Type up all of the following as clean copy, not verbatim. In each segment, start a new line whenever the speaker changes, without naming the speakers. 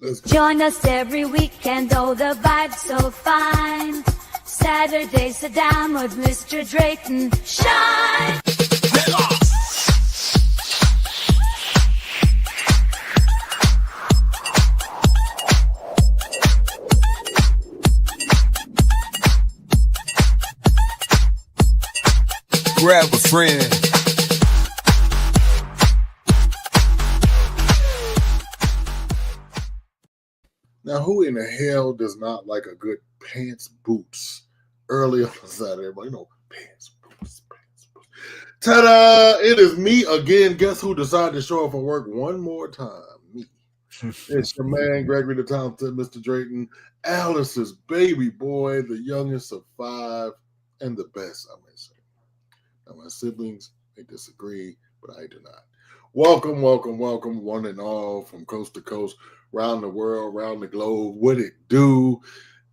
Join us every weekend, oh, the vibe's so fine. Saturday, sit down with Mr. Drayton. Shine!
Grab a friend.
Now, who in the hell does not like a good pants boots early on Saturday? Everybody, pants boots. Ta-da! It is me again. Guess who decided to show up for work one more time? Me. It's your man, Gregory the Talented, Mr. Drayton, Alice's baby boy, the youngest of 5, and the best, I may say. Now, my siblings may disagree, but I do not. Welcome, one and all, from coast to coast, around the world, around the globe. What it do?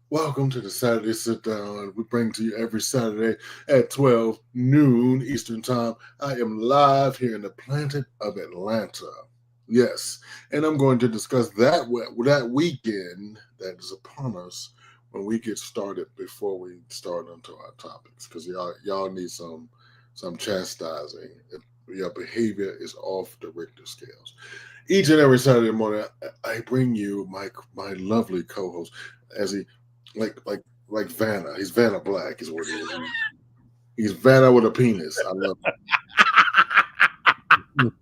Welcome to the Saturday Sit Down. We bring to you every Saturday at 12 noon Eastern Time. I am live here in the planet of Atlanta. Yes, and I'm going to discuss that weekend that is upon us when we get started before we start onto our topics, because y'all need some chastising. Your behavior is off the Richter scales. Each and every Saturday morning, I bring you my lovely co-host, as he like Vanna. He's Vanna Black, is what he is. He's Vanna with a penis. I love him.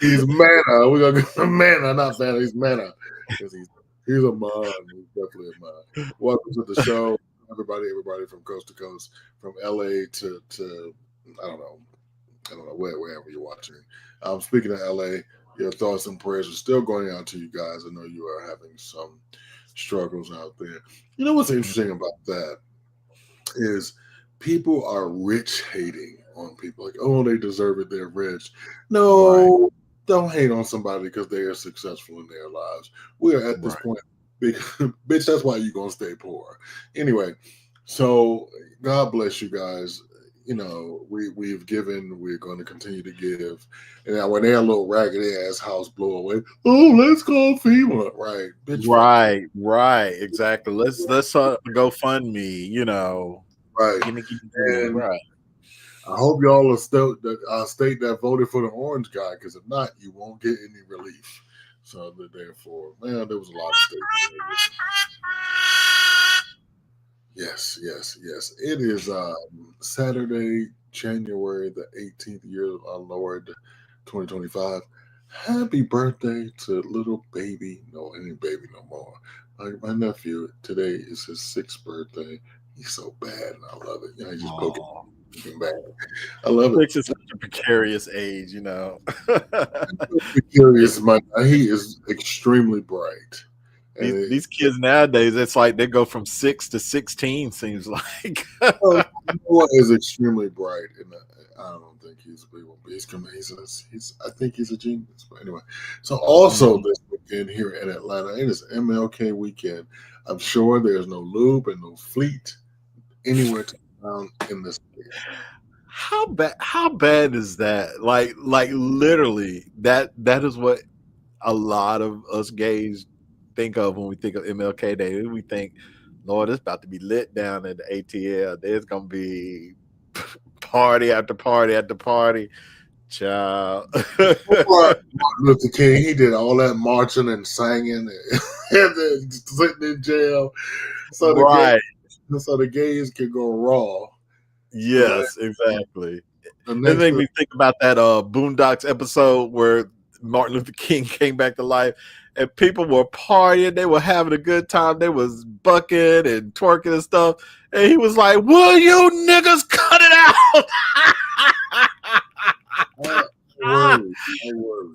He's Manna. We're gonna go Manna, not Vanna. He's Manna, because he's a man. He's definitely a man. Welcome to the show. Everybody from coast to coast, from LA to I don't know wherever you're watching. Speaking of LA, your thoughts and prayers are still going out to you guys. I know you are having some struggles out there. You know what's interesting about that is people are rich hating on people. Like, oh, they deserve it, they're rich. No, Don't hate on somebody because they are successful in their lives. We are at this point. Bitch, that's why you're gonna stay poor. Anyway, so God bless you guys. We've given, we're going to continue to give. And now when their little raggedy ass house blow away, oh, let's call FEMA. Right, bitch.
Right, exactly. Let's go fund me,
Right.
And right.
I hope y'all are still state that voted for the orange guy, because if not, you won't get any relief. So therefore, man, there was a lot of states. Yes. It is Saturday, January the 18th, year of our Lord, 2025. Happy birthday to little baby. No, ain't baby no more. Like my nephew, today is his 6th birthday. He's so bad, and I love it. He's just poking bad. I love it.
6 is such a precarious age,
Precarious, he is extremely bright.
These kids nowadays, it's like they go from 6 to 16. Seems like.
Noah is extremely bright, and I don't think he's I think he's a genius. But anyway, so also this weekend here in Atlanta, it is MLK weekend. I'm sure there's no lube and no fleet anywhere to be found in this state.
How bad is that? Like literally, that is what a lot of us gays think of when we think of MLK Day. We think, Lord, it's about to be lit down at the ATL. There's gonna be party after party after party. Child.
Martin Luther King, he did all that marching and singing and then sitting in jail. So the gays could go raw.
Yes, exactly. It made me think about that Boondocks episode where Martin Luther King came back to life, and people were partying. They were having a good time. They was bucking and twerking and stuff. And he was like, "Will you niggas cut it out?"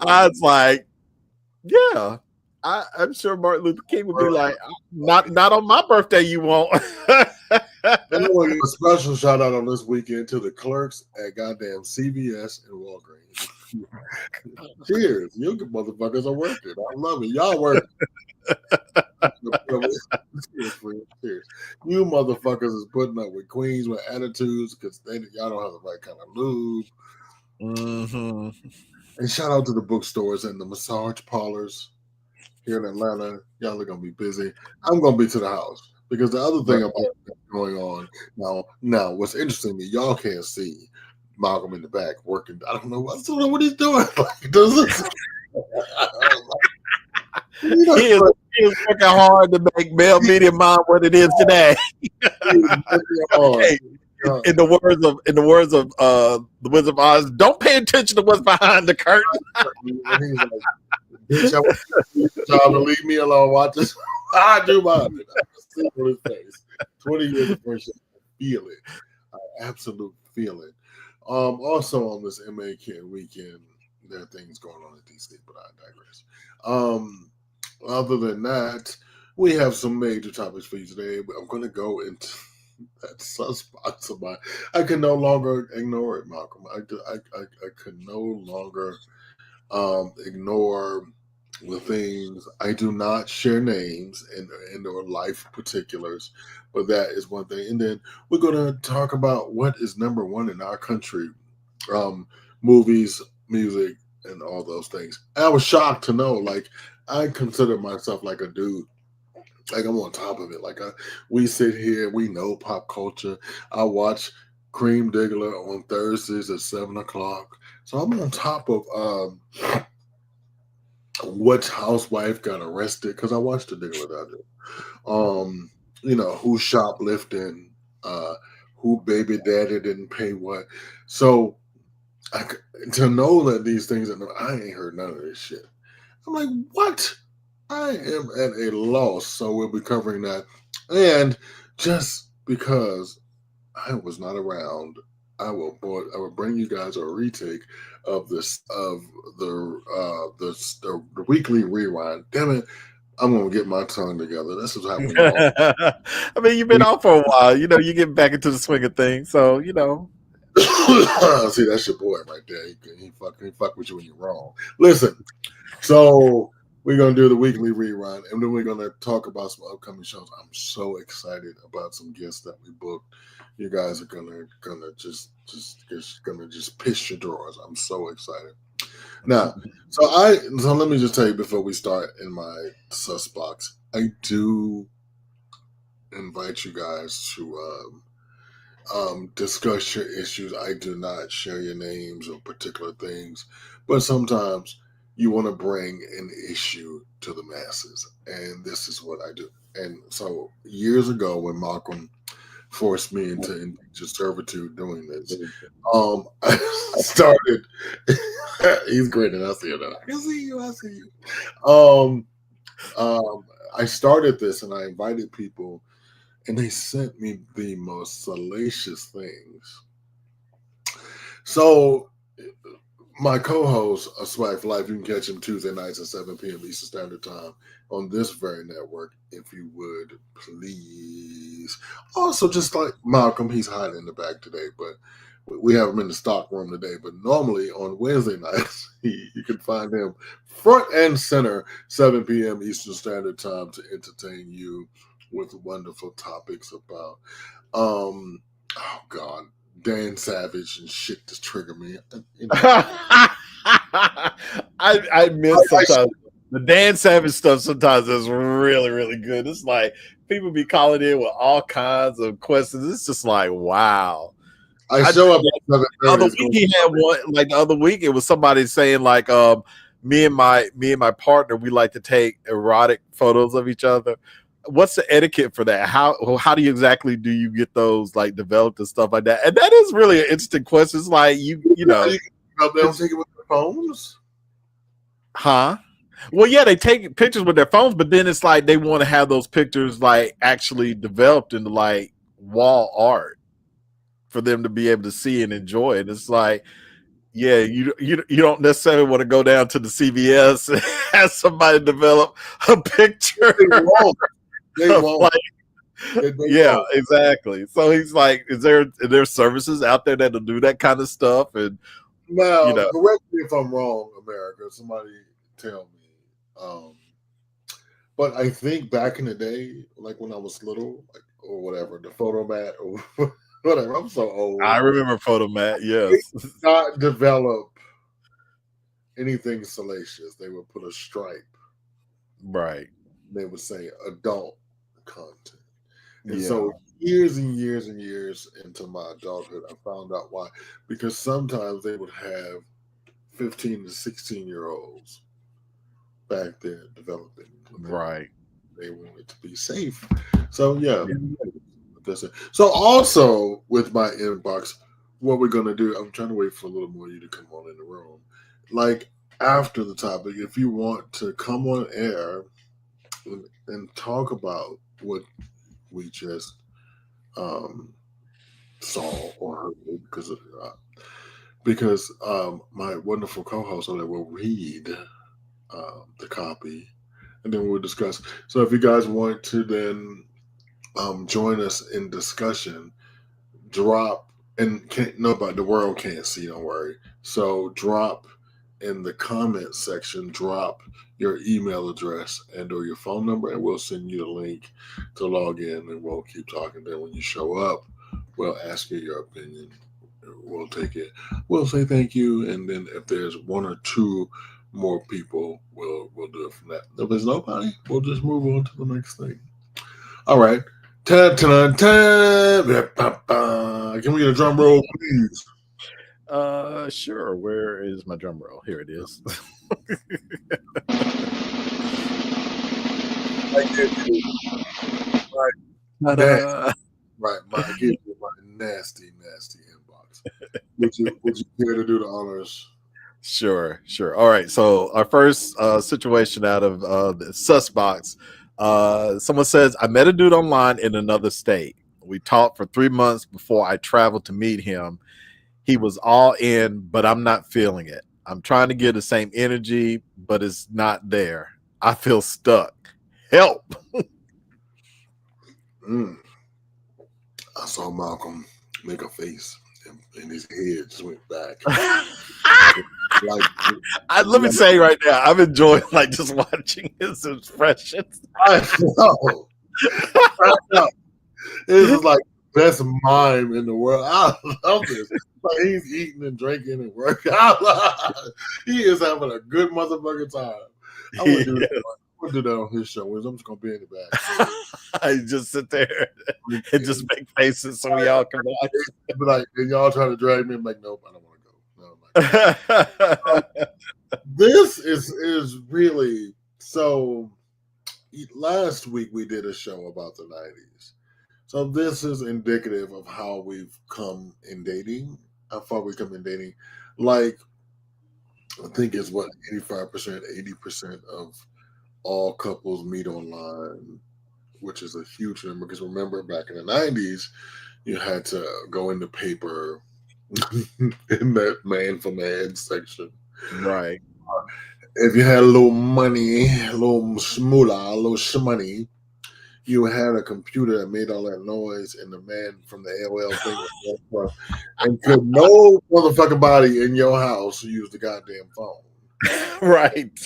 I was like, "Yeah." I'm sure Martin Luther King would be like, "Not on my birthday, you won't."
I want to give a special shout out on this weekend to the clerks at goddamn CVS and Walgreens. Cheers. You motherfuckers are working. I love it. Y'all working. Cheers. You motherfuckers is putting up with queens with attitudes because y'all don't have the right kind of lube.
Mm-hmm.
And shout out to the bookstores and the massage parlors here in Atlanta. Y'all are gonna be busy. I'm gonna be to the house because the other thing about what's going on now, what's interesting to me, y'all can't see Malcolm in the back working. I don't know what he's doing. Like, does this?
He is working hard to make Bell Media Mind what it is today. Hey, in the words of the Wizard of Oz, don't pay attention to what's behind the curtain.
And he's like, bitch, I want you to leave me alone. Watch this. I do mine. I see on his face. 20 years of friendship. I feel it. I absolutely feel it. Also on this MAK weekend, there are things going on in DC, but I digress. Other than that, we have some major topics for you today. But I'm going to go into that suspect of mine. I can no longer ignore it, Malcolm. I can no longer ignore the things. I do not share names and or life particulars, but that is one thing. And then we're going to talk about what is number one in our country, movies, music, and all those things. And I was shocked to know, like, I consider myself like a dude. Like, I'm on top of it. Like, we sit here, we know pop culture. I watch Cream Diggler on Thursdays at 7:00. So I'm on top of which housewife got arrested, because I watched the Diggler that day. Who shoplifting, who baby daddy didn't pay what. So to know that these things, I ain't heard none of this shit. I'm like, what? I am at a loss. So we'll be covering that. And just because I was not around, I will bring you guys a retake of the weekly rewind. Damn it, I'm gonna get my tongue together. This is happening.
I mean, you've been off for a while. You get back into the swing of things. So
See, that's your boy right there. He fuck with you when you're wrong. Listen, so we're gonna do the weekly rerun, and then we're gonna talk about some upcoming shows. I'm so excited about some guests that we booked. You guys are gonna just piss your drawers. I'm so excited. Now, so let me just tell you before we start in my sus box, I do invite you guys to discuss your issues. I do not share your names or particular things, but sometimes you want to bring an issue to the masses, and this is what I do. And so years ago, when Malcolm forced me into indentured servitude doing this, I started. He's grinning. I see it. I can see you. I see you. I started this, and I invited people, and they sent me the most salacious things. So my co-host, A Swag for Life, you can catch him Tuesday nights at 7 p.m. Eastern Standard Time on this very network, if you would, please. Also, just like Malcolm, he's hiding in the back today, but we have him in the stock room today. But normally on Wednesday nights, you can find him front and center, 7 p.m. Eastern Standard Time, to entertain you with wonderful topics about, oh God, Dan Savage and shit to trigger me.
I miss sometimes the Dan Savage stuff. Sometimes is really, really good. It's like people be calling in with all kinds of questions. It's just like, wow.
I show up.
The other week he had one. Like the other week, it was somebody saying like, me and my partner, we like to take erotic photos of each other. What's the etiquette for that? How do you exactly do you get those like developed and stuff like that? And that is really an interesting question. It's like you know,
they don't take it with their phones,
huh? Well, yeah, they take pictures with their phones, but then it's like they want to have those pictures like actually developed into like wall art for them to be able to see and enjoy it. It's like, yeah, you don't necessarily want to go down to the CVS and have somebody develop a picture.
They won't.
Like, yeah, exactly. So he's like, is there services out there that'll do that kind of stuff? And
now, correct me if I'm wrong, America. Somebody tell me. But I think back in the day, like when I was little, like, or whatever, the Photomat or whatever. I'm so old.
I remember Photomat. Yes,
not develop anything salacious, they would put a stripe.
Right.
They would say adult content. And
Yeah.
so years and years and years into my adulthood, I found out why. Because sometimes they would have 15 to 16-year-olds back there developing.
Right.
They wanted to be safe. So yeah. That's it. So also with my inbox, what we're gonna do, I'm trying to wait for a little more of you to come on in the room. Like after the topic, if you want to come on air and talk about what we just saw or heard, because my wonderful co-host over there will read the copy, and then we'll discuss. So if you guys want to then join us in discussion, drop and nobody, the world can't see, don't worry. So drop in the comment section, drop your email address and or your phone number, and we'll send you the link to log in, and we'll keep talking. Then when you show up, we'll ask you your opinion. We'll take it. We'll say thank you, and then if there's one or two more people, we'll do it from that. If there's nobody, we'll just move on to the next thing. All right. Can we get a drum roll, please?
Sure. Where is my drum roll? Here it is.
I give you I give you my nasty inbox. Would you care to do the honors?
Sure. All right. So our first situation out of the sus box. Someone says, I met a dude online in another state. We talked for 3 months before I traveled to meet him. He was all in, but I'm not feeling it. I'm trying to get the same energy, but it's not there. I feel stuck. Help.
I saw Malcolm make a face, and his head just went back.
Let me say right now, I'm enjoying just watching his expressions.
I know. This is like the best mime in the world. I love this. Like he's eating and drinking and working. He is having a good motherfucking time. I would do that. We'll do that on his show. I'm just gonna be in the back.
I just sit there and just make faces so we all can watch.
But like, and y'all trying to drag me. I'm like, nope, I don't want to go. No, this is really so. Last week we did a show about the 90s. So this is indicative of how we've come in dating. How far we've come in dating. Like, I think it's 85%, 80% of all couples meet online, which is a huge number because remember back in the 90s, you had to go in the paper in that man for man section.
Right.
If you had a little money, a little shmoolah, a little shmoney, you had a computer that made all that noise, and the man from the AOL thing was and could no motherfucking body in your house use the goddamn phone.
Right.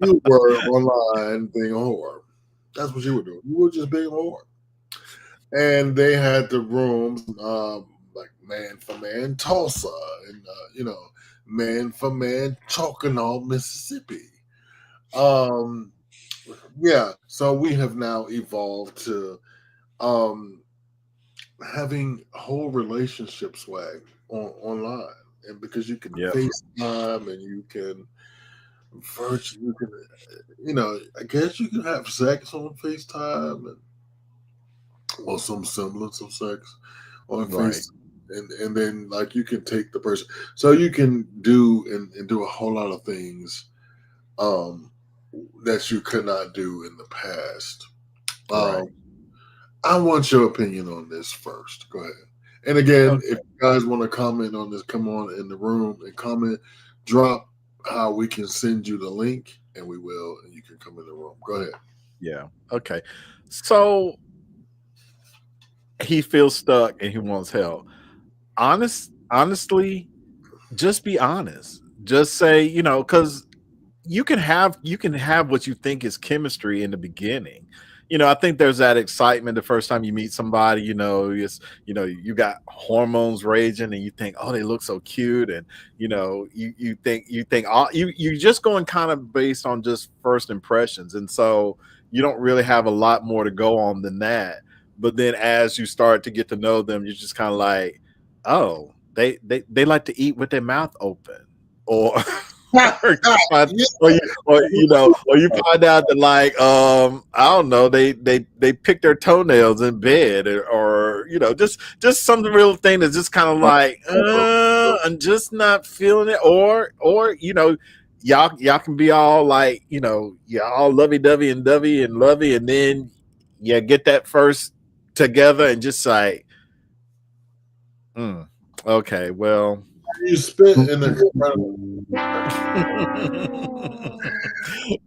You were online being a whore. That's what you were doing. You were just being a whore. And they had the rooms like Man for Man Tulsa and Man for Man Chalkinaw, Mississippi. Yeah, so we have now evolved to having whole relationship swag online, and because you can FaceTime and you can virtually, I guess you can have sex on FaceTime or some semblance of sex on FaceTime. And then like you can take the person, so you can do and do a whole lot of things that you could not do in the past. I want your opinion on this first. Go ahead. And again, if you guys want to comment on this, come on in the room and comment, drop how we can send you the link, and we will, and you can come in the room. Go ahead.
Yeah. Okay. So he feels stuck and he wants help. Honestly, just be honest. Just say, because you can have what you think is chemistry in the beginning. I think there's that excitement the first time you meet somebody, you got hormones raging and you think, oh, they look so cute. And, you think all you just going kind of based on just first impressions. And so you don't really have a lot more to go on than that. But then as you start to get to know them, you're just kind of like, oh, they like to eat with their mouth open. Or or you find, or you find out that like I don't know, they pick their toenails in bed, or just some real thing that's just kind of like I'm just not feeling it, or y'all can be all like y'all lovey dovey and dovey and lovey, and then you get that first together and just like okay, well.
You spit in the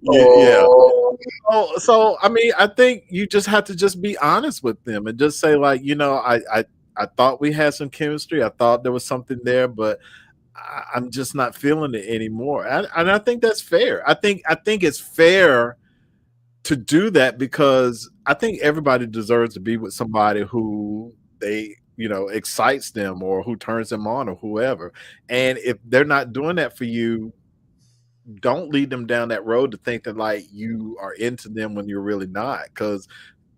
Yeah. So I mean, I think you just have to just be honest with them and just say like, I thought we had some chemistry. I thought there was something there, but I'm just not feeling it anymore. And I think that's fair. I think it's fair to do that because I think everybody deserves to be with somebody who they excites them or who turns them on or whoever. And if they're not doing that for you, don't lead them down that road to think that like you are into them when you're really not. Because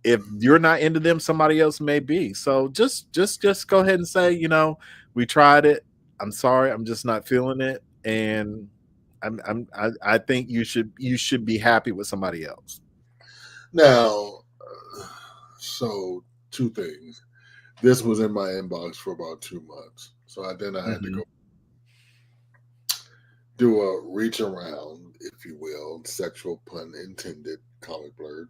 if you're not into them, somebody else may be. So just go ahead and say, we tried it. I'm sorry, I'm just not feeling it, and I think you should be happy with somebody else.
Now, so two things. This was in my inbox for about 2 months, so I had to go do a reach around, if you will, sexual pun intended, comic blurred.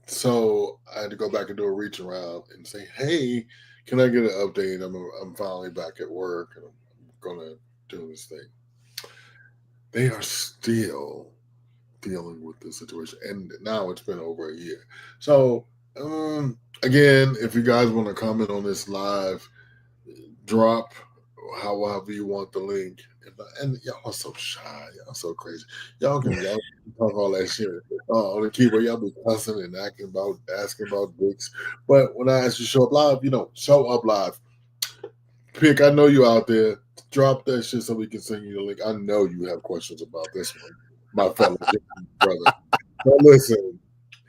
So I had to go back and do a reach around and say, "Hey, can I get an update? I'm finally back at work and I'm gonna do this thing." They are still dealing with the situation, and now it's been over a year. So again, if you guys want to comment on this live, drop however you want the link. And y'all are so shy, y'all so crazy. Y'all can talk all that shit on the keyboard. Y'all be cussing and asking about dicks. But when I ask you to show up live, show up live. Pick, I know you out there. Drop that shit so we can send you the link. I know you have questions about this one, my fellow brother. But listen,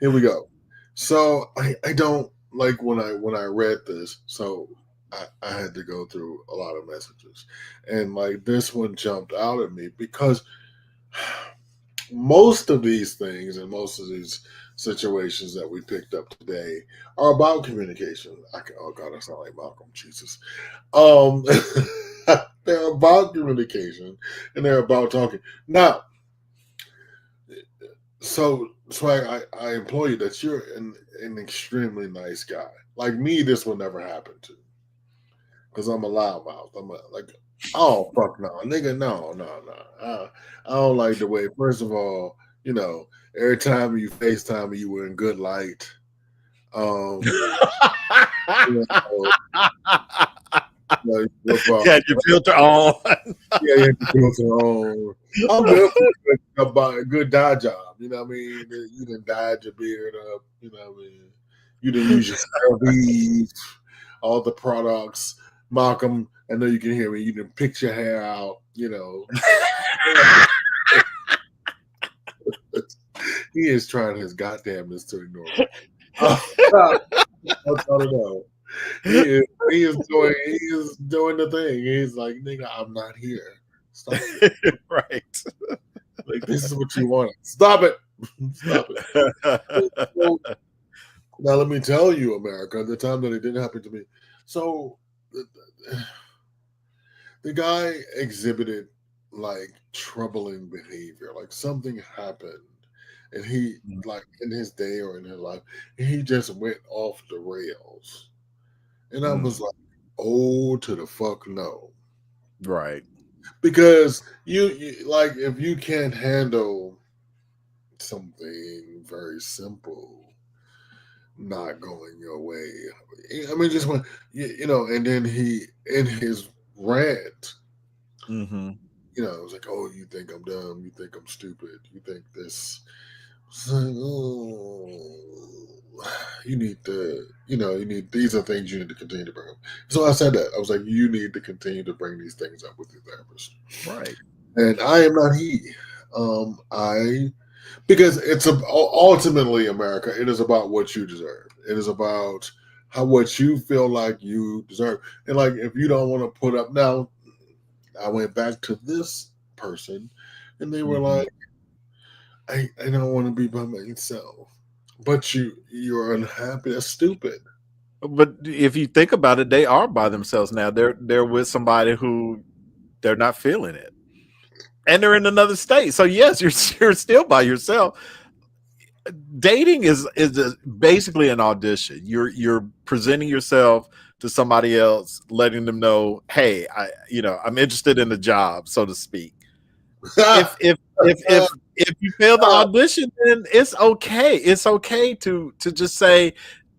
here we go. So I don't like when I read this. So I had to go through a lot of messages, and like this one jumped out at me because most of these things and most of these situations that we picked up today are about communication. Oh God, I sound like Malcolm. Jesus. They're about communication and they're about talking. Now, so I implore you that you're an extremely nice guy. Like me, this will never happen to. Because I'm a loudmouth. I'm like, oh fuck no, nigga, no. I don't like the way. First of all, every time you FaceTime me, you were in good light. You
had your filter on.
Yeah, you had your filter on. I'm good for a good dye job. You know what I mean? You done dyed your beard up. You know what I mean? You done use your CeraVe, all the products. Malcolm, I know you can hear me. You done pick your hair out. He is trying his goddamnness to ignore me. I don't know. He is doing the thing. He's like, nigga, I'm not here. Stop it.
Right.
Like, this is what you want. Stop it. Stop it. So, now let me tell you, America, the time that it didn't happen to me. So the guy exhibited like troubling behavior, like something happened, and he like in his day or in his life, he just went off the rails, and I was like, oh, to the fuck no,
right?
Because you like if you can't handle something very simple not going your way. I mean, just when and then he in his rant, it was like, "Oh, you think I'm dumb? You think I'm stupid? You think this? It's like, oh, you need to, you need, these are things you need to continue to bring up. So I said that. I was like, you need to continue to bring these things up with your therapist.
Right.
And I am not he. Because ultimately, America, it is about what you deserve. It is about what you feel like you deserve. And like, if you don't want to put up, now, I went back to this person, and they were like, I don't want to be by myself. But you're unhappy. That's stupid.
But if you think about it, they are by themselves now. They're with somebody who they're not feeling it, and they're in another state. So yes, you're still by yourself. Dating is basically an audition. You're presenting yourself to somebody else, letting them know, hey, I'm interested in the job, so to speak. If you fail the audition, then it's okay. It's okay to just say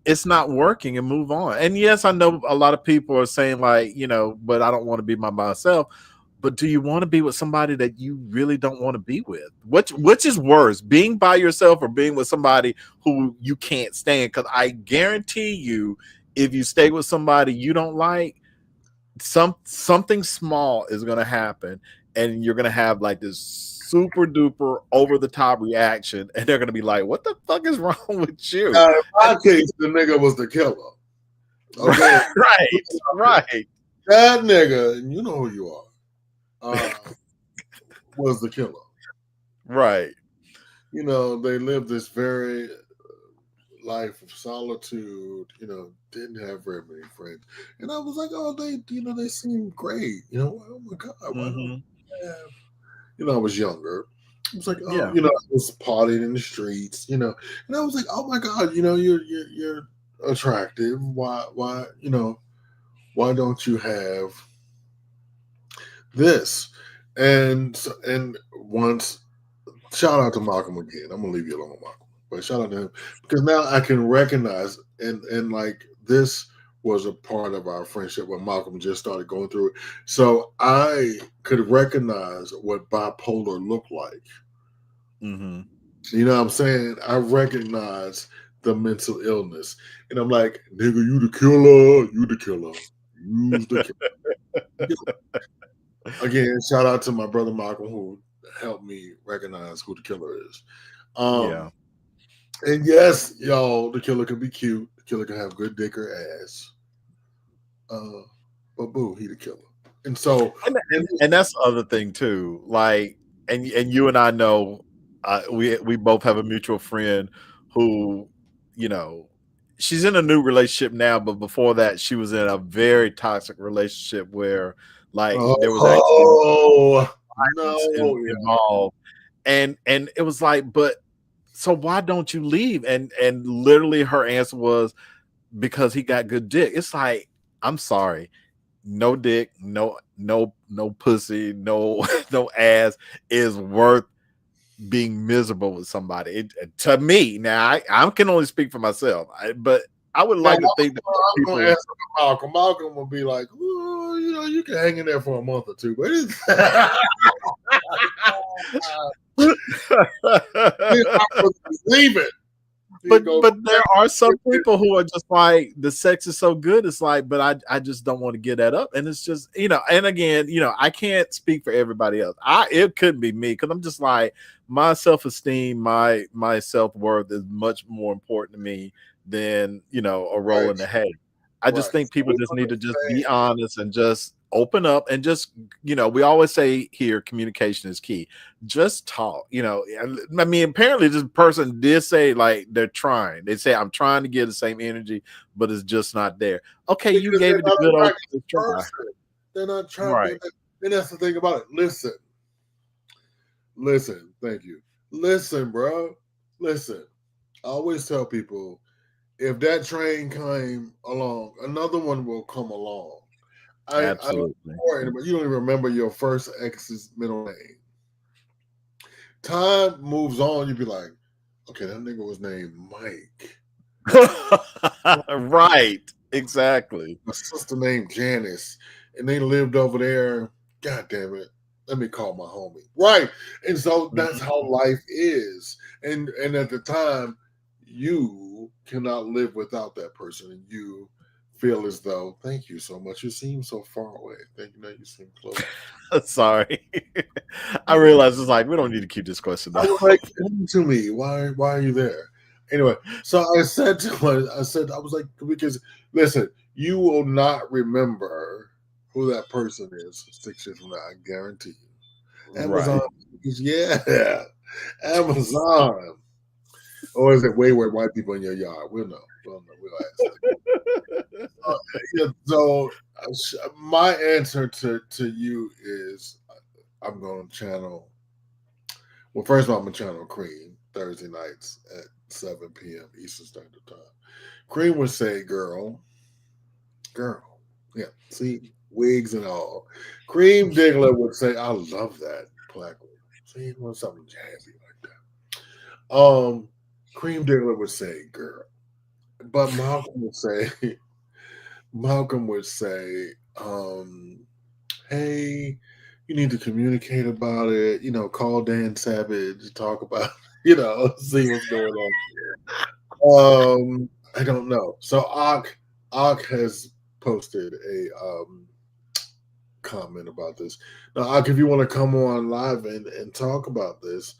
it's not working and move on. And yes, I know a lot of people are saying like, but I don't want to be by myself. But do you want to be with somebody that you really don't want to be with? Which is worse, being by yourself or being with somebody who you can't stand? Because I guarantee you, if you stay with somebody you don't like, something small is going to happen, and you're going to have like this super duper over the top reaction, and they're going to be like, "What the fuck is wrong with you?"
In my case, the nigga was the killer. Okay,
right.
That nigga, and you know who you are, was the killer.
Right.
They lived this very life of solitude. Didn't have very many friends, and I was like, oh, they seem great. Oh my god, why don't they have? I was younger. I was like, oh,
Yeah.
I was partying in the streets, and I was like, oh my god, you're attractive. Why, why don't you have this? And once, shout out to Malcolm again. I'm gonna leave you alone, Malcolm, but shout out to him, because now I can recognize, and like, this was a part of our friendship when Malcolm just started going through it. So I could recognize what bipolar looked like.
Mm-hmm.
You know what I'm saying? I recognize the mental illness. And I'm like, nigga, you the killer. You the killer. You the killer. Again, shout out to my brother Malcolm, who helped me recognize who the killer is.
Yeah.
And yes, y'all, the killer can be cute. The killer can have good dick or ass. But boo, he the killer. And so,
and that's the other thing too. Like, and you and I know, we both have a mutual friend who, she's in a new relationship now, but before that, she was in a very toxic relationship where, like, there was actually involved, and it was like, but so why don't you leave? And literally, her answer was, because he got good dick. It's like, I'm sorry, no dick, no pussy, no no ass is worth being miserable with somebody. To me, now I can only speak for myself, but I would like to think that
I'm gonna answer Malcolm. Malcolm will be like, you can hang in there for a month or two, but it's leave it.
But there are some people who are just like, the sex is so good, it's like, but I just don't want to get that up. And it's just, and again, I can't speak for everybody else. It couldn't be me, because I'm just like, my self-esteem, my self-worth is much more important to me than a roll in the hay. I just think people just need to just be honest and just open up, and just, we always say here, communication is key. Just talk. I mean, apparently this person did say, like, they're trying. They say, I'm trying to get the same energy, but it's just not there. Okay, because you gave it a good old try.
They're not trying. Right. And that's the thing about it. Listen. Thank you. Listen, bro. Listen. I always tell people, if that train came along, another one will come along.
Absolutely.
You don't even remember your first ex's middle name. Time moves on. You'd be like, okay, that nigga was named Mike.
Right. Exactly.
My sister named Janice, and they lived over there. God damn it. let me call my homie. Right. And so that's how life is. And at the time, you cannot live without that person. And you feel as though, thank you so much. You seem so far away. Thank you. Now you seem close.
Sorry. I realize it's like we don't need to keep this question
I
up.
was like, come to me. Why are you there? Anyway, so I said to her, I was like, because listen, you will not remember who that person is 6 years from now. I guarantee you. Amazon, yeah, Amazon. Or is it way white people in your yard? We'll know. We'll ask. Yeah, so my answer to you is I'm going to channel. Well, first of all, I'm going to channel Cream Thursday nights at 7 p.m. Eastern Standard Time. Cream would say, girl. Yeah, see, wigs and all. Cream Diggler would say, I love that placard. See, you want something jazzy like that. Cream Diggler would say, girl. But Malcolm would say, hey, you need to communicate about it, call Dan Savage, talk about, see what's going on. I don't know. So Ak has posted a comment about this. Now, Ak, if you want to come on live and talk about this,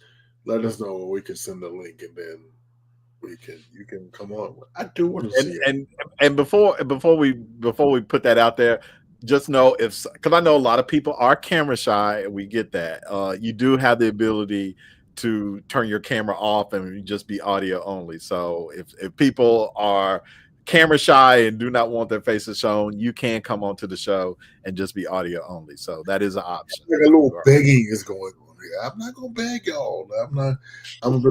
let us know. We can send the link and then you can come on. I do want to see it.
And before we put that out there, just know because I know a lot of people are camera shy, and we get that. You do have the ability to turn your camera off and just be audio only. So if people are camera shy and do not want their faces shown, you can come onto the show and just be audio only. So that is an option.
Like a little begging is going on here. I'm not gonna beg y'all. I'm gonna be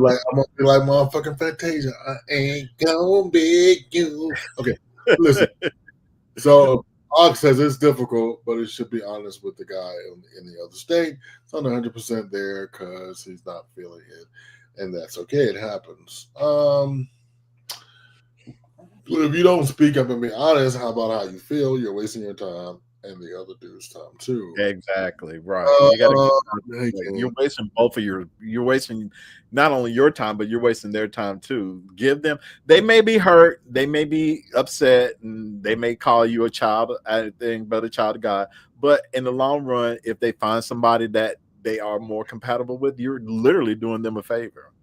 like motherfucking Fantasia. I ain't gonna beg you. Okay, listen. So Ox says it's difficult, but it should be honest with the guy in the other state. It's not 100% there because he's not feeling it, and that's okay. It happens. If you don't speak up and be honest, how about how you feel? You're wasting your time and the other dude's time too.
Exactly right. You're wasting you're wasting not only your time, but you're wasting their time too. Give them. They may be hurt, they may be upset, and they may call you a child, anything but a child of God. But in the long run, if they find somebody that they are more compatible with, you're literally doing them a favor.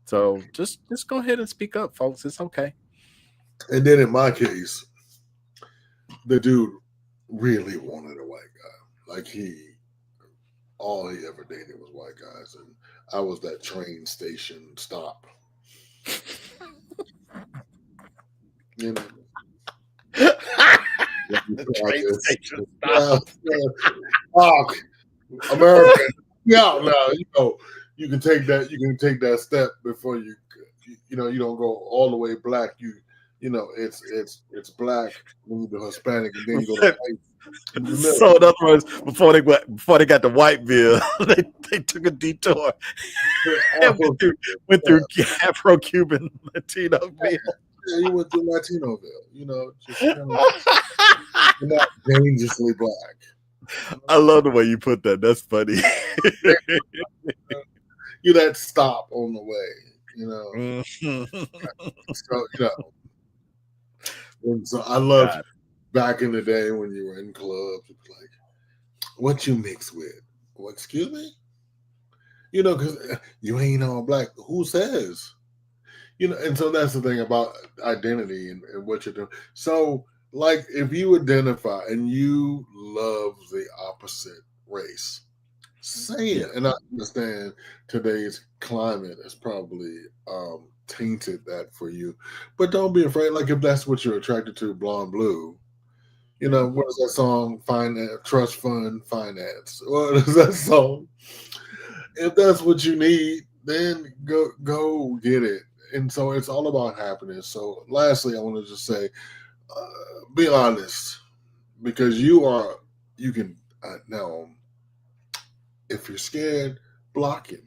So just go ahead and speak up, folks. It's okay.
And then in my case, the dude really wanted a white guy. Like all he ever dated was white guys, and I was that train station stop. You know,
train station stop.
American. Yeah, no, you can take that. You can take that step before you don't go all the way black. It's black, then you go Hispanic, and then you go to white.
So in other words, before they got the white bill, they took a detour and went through Afro-Cuban Latino bill.
Yeah, you went through Latinoville. Just you're not dangerously black.
I love the way you put that. That's funny.
You're that stop on the way. So And so I loved back in the day when you were in clubs, it's like, what you mix with? Well, excuse me? Because you ain't all black. Who says? And so that's the thing about identity and what you're doing. So, like, if you identify and you love the opposite race, say it. And I understand today's climate is probably tainted that for you, but don't be afraid. Like, if that's what you're attracted to, Blonde Blue, what is that song? Trust Fund Finance. What is that song? If that's what you need, then go get it. And so it's all about happiness. So lastly, I want to just say, be honest, because you can now, if you're scared, block him.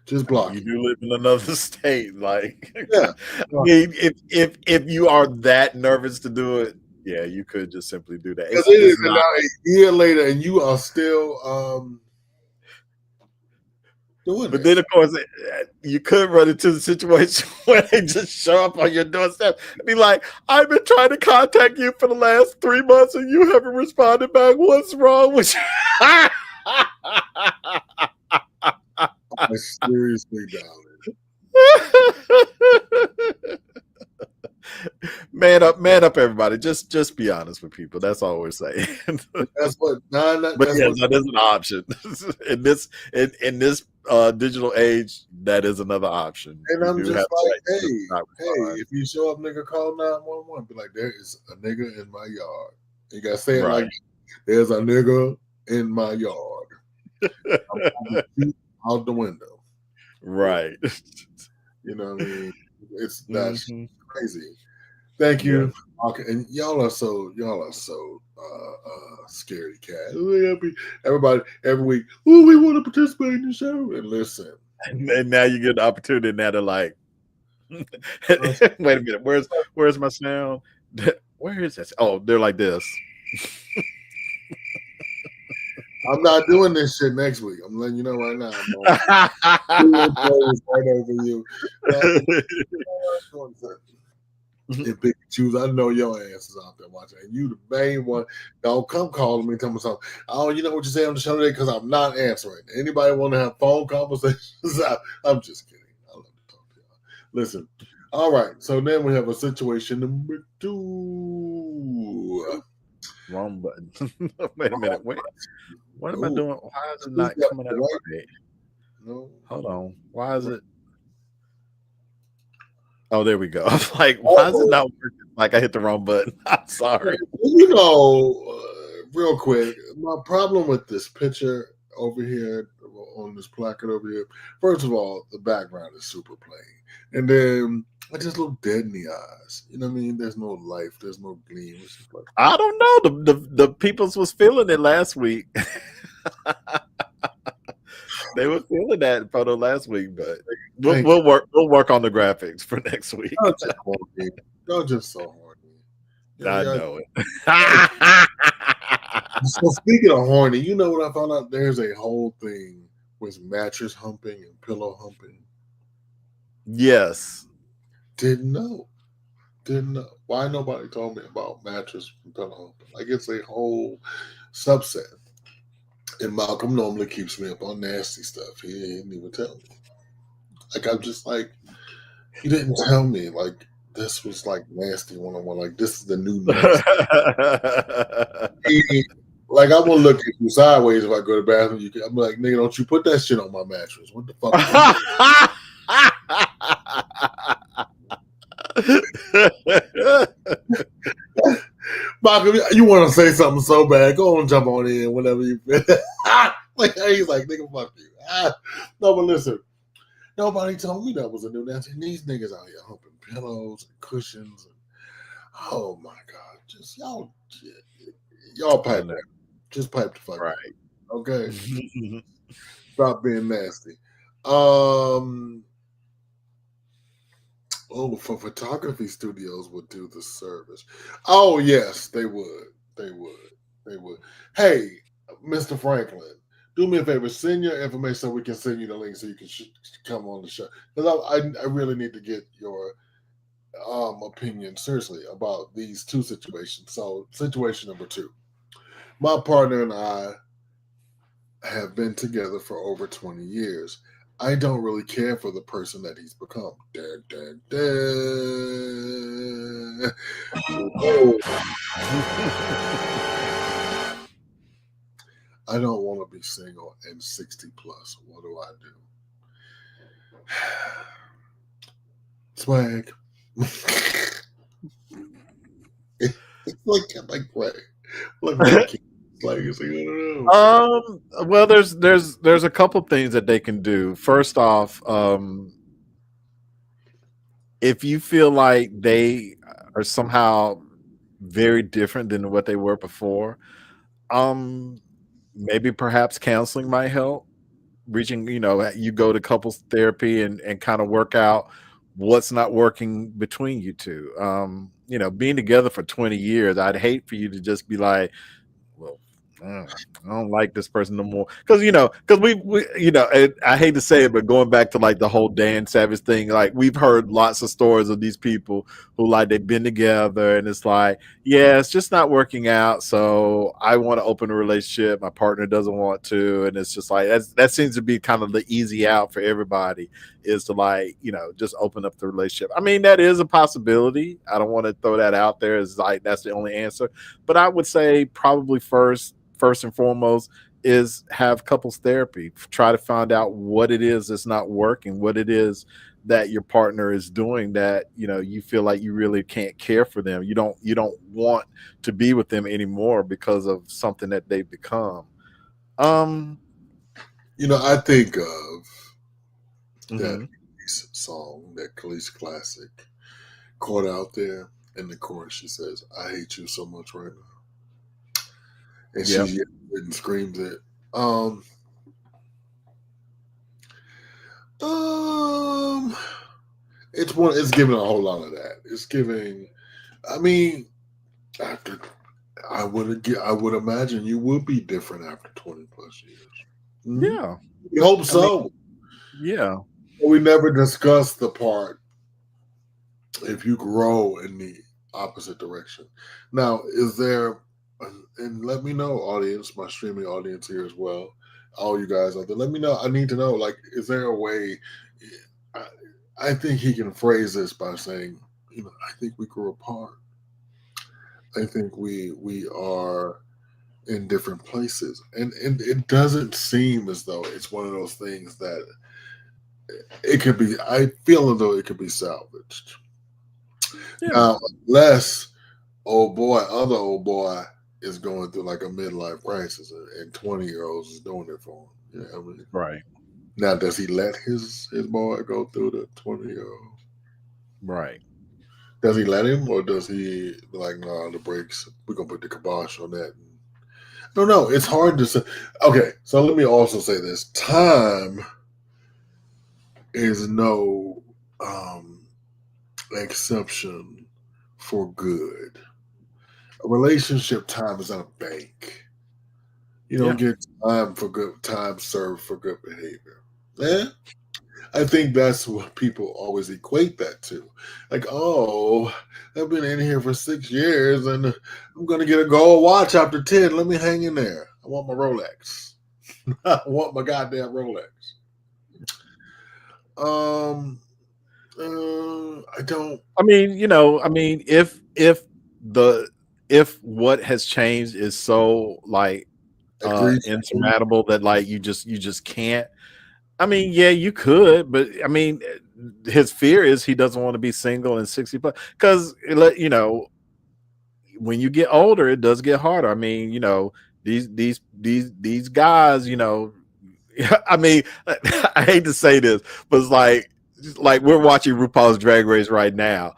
Just block.
You do live in another state, like
yeah.
I mean, if you are that nervous to do it, Yeah, you could just simply do that.
Because
It's,
it
it's
is
not.
now a year later, and you are still doing
But
that.
then, of course, you could run into the situation where they just show up on your doorstep and be like, "I've been trying to contact you for the last 3 months, and you haven't responded back. What's wrong with you?"
I seriously doubt
Man up, everybody. Just be honest with people. That's all we're saying.
it. That's what. Nah,
But
that's
yes,
what.
that is an option in this digital age. That is another option.
And
You
I'm
do
just
have the
like,
right to
hey,
not respond.
if you show up, nigga, call 911. Be like, there is a nigga in my yard. You gotta say it
Right.
like, there's a nigga in my yard. I'm gonna shoot out the window.
Right.
You know what I mean? That's
Mhm.
crazy. Thank
Yeah.
you. Okay, and y'all are so scary cat. Everybody every week. Oh, we want to participate in the show. And listen,
And now you get the opportunity. Now they're like, wait a minute, where's my sound? Where is this? Oh, they're like this.
I'm not doing this shit next week. I'm letting you know right now. I'm right over you. And pick and choose. I know your ass is out there watching, and you the main one. Don't come calling me, tell me something. Oh, you know what you say on the show today because I'm not answering. Anybody want to have phone conversations? I'm just kidding. I love to talk to y'all. Listen, all right. So then we have a situation number 2.
Wrong button. Wait a minute. Wait. What am I doing? Why is it not
Yeah,
coming out
right.
right?
No.
Hold on. Why is it? Oh, there we go. I was like, why is it not working? Like I hit the wrong button. I'm sorry.
You know, real quick, my problem with this picture over here on this placard over here, first of all, the background is super plain. And then I just look dead in the eyes. You know what I mean? There's no life, there's no gleam. It's just like,
I don't know. The peoples was feeling it last week. They were feeling that photo last week, but we'll work on the graphics for next week.
Y'all just so horny.
I know it.
So speaking of horny, you know what I found out? There's a whole thing with mattress humping and pillow humping.
Yes.
Didn't know. Why nobody told me about mattress and pillow humping? Like it's a whole subset. And Malcolm normally keeps me up on nasty stuff. He didn't even tell me. Like I'm just like, he didn't tell me. Like this was like nasty 101. Like this is the new nasty. Like I'm gonna look at you sideways if I go to the bathroom. I'm like, nigga, don't you put that shit on my mattress? What the fuck? Malcolm, you want to say something so bad? Go on, jump on in whenever you feel. Like he's like, nigga, fuck you. No, but listen, nobody told me that was a new dance. And these niggas out here humping pillows and cushions. And, oh my god, just y'all pipe that. Just pipe the fuck
right.
Okay. Stop being nasty. Oh, for photography studios would do the service. Oh yes, they would. They would. Hey, Mr. Franklin, do me a favor. Send your information so we can send you the link so you can come on the show. Because I really need to get your opinion seriously about these two situations. So, situation number 2. My partner and I have been together for over 20 years. I don't really care for the person that he's become. Dun, dun, dun. I don't want to be single and 60 plus. What do I do? Swag. It's like what?
Well, there's a couple things that they can do. First off, if you feel like they are somehow very different than what they were before, maybe perhaps counseling might help. You go to couples therapy and kind of work out what's not working between you two. Being together for 20 years, I'd hate for you to just be like, well, I don't like this person no more. Because and I hate to say it, but going back to like the whole Dan Savage thing, like we've heard lots of stories of these people who like they've been together and it's like, yeah, it's just not working out. So I want to open a relationship. My partner doesn't want to. And it's just like, that seems to be kind of the easy out for everybody, is to like, just open up the relationship. I mean, that is a possibility. I don't want to throw that out there as like, that's the only answer. But I would say probably first and foremost is have couples therapy. Try to find out what it is that's not working, what it is that your partner is doing that you feel like you really can't care for them. You don't want to be with them anymore because of something that they've become.
I think of that
Mhm.
song, that Khalees classic, Caught Out There. In the chorus, she says, "I hate you so much right now," and
Yep.
she yells it and screams it. It's giving a whole lot of that. It's giving. I mean, after I would imagine you would be different after 20 plus years.
Yeah.
We hope
I
so.
mean, yeah.
We never discussed the part if you grow in the opposite direction. Now, is there, and let me know, audience, my streaming audience here as well, all you guys out there, let me know. I need to know, like, is there a way? I think he can phrase this by saying, I think we grew apart. I think we are in different places, and it doesn't seem as though it's one of those things that it could be. I feel as though it could be salvaged.
Yeah.
Now, unless other old boy is going through like a midlife crisis, and 20-year-olds is doing it for him. I mean,
Right.
now, does he let his boy go through the 20-year-old?
Right.
Does he let him, or does he like, no, the brakes? We're gonna put the kibosh on that. No, it's hard to say. Okay, so let me also say this: time is no exception for good. A relationship time is not a bank. You don't get time served for good behavior. Yeah, I think that's what people always equate that to. Like, oh, I've been in here for 6 years and I'm going to get a gold watch after 10. Let me hang in there. I want my Rolex. I want my goddamn Rolex. I don't.
I mean, if what has changed is so like
Agree.
insurmountable that like you just can't. I mean, yeah, you could, but I mean, his fear is he doesn't want to be single and 60 plus, because when you get older, it does get harder. I mean, these guys, I mean, I hate to say this, but it's like we're watching RuPaul's Drag Race right now.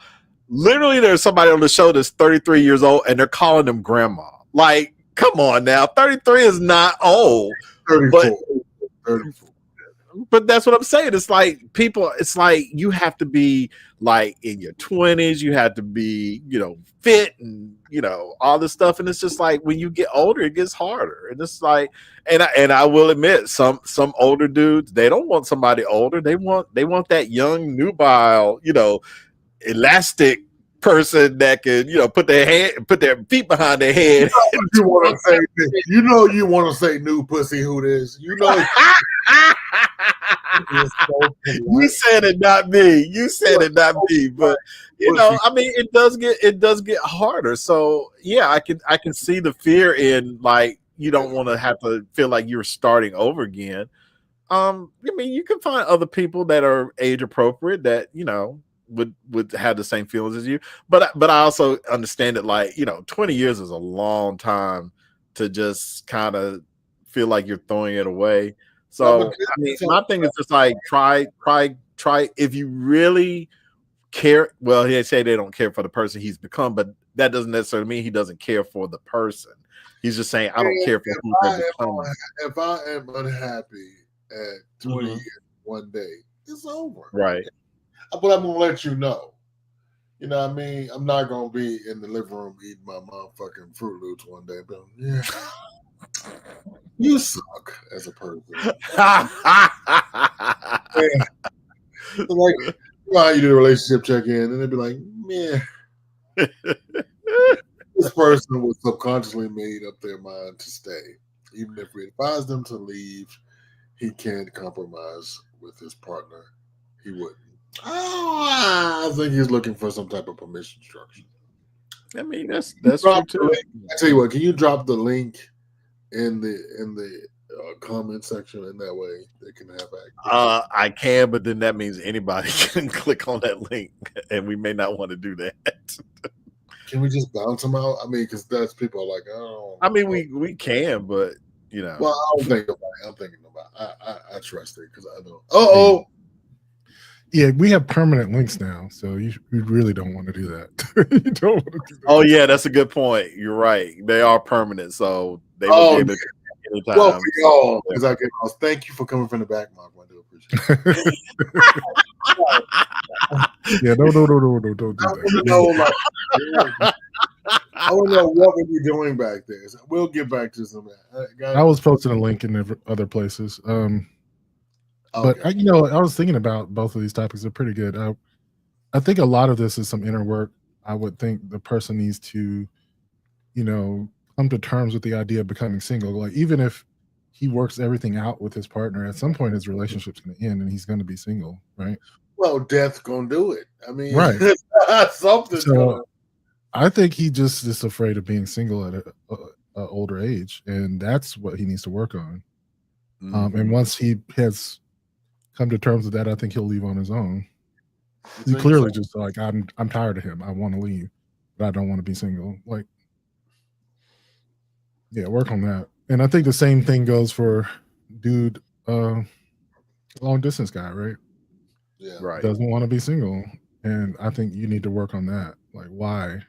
Literally, there's somebody on the show that's 33 years old, and they're calling them grandma. Like, come on now, 33 is not old.
34.
But that's what I'm saying. It's like it's like you have to be like in your 20s, you have to be, fit and all this stuff. And it's just like when you get older, it gets harder. And it's like, and I will admit, some older dudes, they don't want somebody older. They want that young, nubile, elastic person that can, put their feet behind their head.
You want to say, you want to say new pussy who this,
You said it, not me. You said it, not me. But I mean, it does get harder. So yeah, I can see the fear in like you don't want to have to feel like you're starting over again. I mean, you can find other people that are age appropriate that would have the same feelings as you. But I also understand that like 20 years is a long time to just kind of feel like you're throwing it away. So I mean, my thing is just like try if you really care. Well, they say they don't care for the person he's become, but that doesn't necessarily mean he doesn't care for the person. He's just saying, I don't care for who they're becoming.
If I am unhappy at 20 years one day, it's over.
Right.
but I'm gonna let you know. You know what I mean? I'm not gonna be in the living room eating my motherfucking Fruit Loops one day, but yeah, you suck as a person. Yeah. Like, you know how you do a relationship check-in, and they'd be like, man, this person was subconsciously made up their mind to stay. Even if we advise them to leave, he can't compromise with his partner. He wouldn't. Oh, I think he's looking for some type of permission structure.
I mean, that's true too.
I tell you what, can you drop the link in the comment section, and that way they can have access?
I can, but then that means anybody can click on that link, and we may not want to do that.
Can we just bounce them out? I mean, because that's people are like, oh.
I mean, we can, but you know.
Well, I don't think about it. I'm thinking about it. I trust it because I know. Oh.
Yeah, we have permanent links now, so you really don't want to do that. You don't want to do that.
Oh yeah, that's a good point. You're right. They are permanent, so they will be able to anytime.
Well, for y'all, because I get lost. Thank you for coming from the back, Mark. I do appreciate it.
Yeah, no, don't do that.
I want to know what we'll be doing back there. So we'll get back to some of that.
I was posting a link in other places. But
Okay.
I was thinking about both of these topics. They're pretty good. I think a lot of this is some inner work. I would think the person needs to, come to terms with the idea of becoming single. Like, even if he works everything out with his partner, at some point his relationship's going to end and he's going to be single, right?
Well, death's gonna do it. I mean,
right.
Something's gonna.
I think he just is afraid of being single at an older age, and that's what he needs to work on.
Mm-hmm.
And once he has come to terms with that, I think he'll leave on his own. He clearly just like, I'm tired of him. I want to leave, but I don't want to be single. Like, yeah, work on that. And I think the same thing goes for dude, long distance guy, right?
Yeah,
right.
Doesn't want to be single, and I think you need to work on that. Like, why?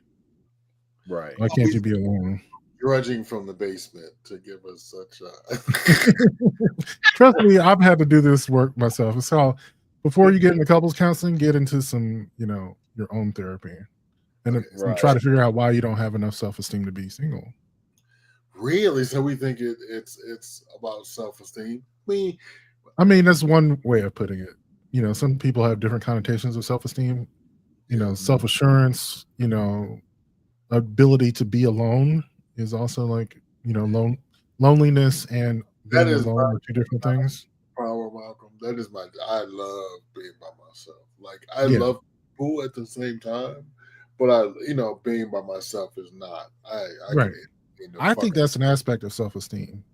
Right.
Why can't you be alone?
Grudging from the basement to give us such a.
Trust me, I've had to do this work myself. It's how before you get into couples counseling, get into some, your own therapy, and try to figure out why you don't have enough self-esteem to be single.
Really? So we think it's about self-esteem?
I mean, that's one way of putting it. Some people have different connotations of self-esteem. Self-assurance. Ability to be alone is also like, loneliness and being alone are two different things.
Power, Malcolm. That is I love being by myself. Like, I love people at the same time, but being by myself is not.
Right. I think that's an aspect of self-esteem.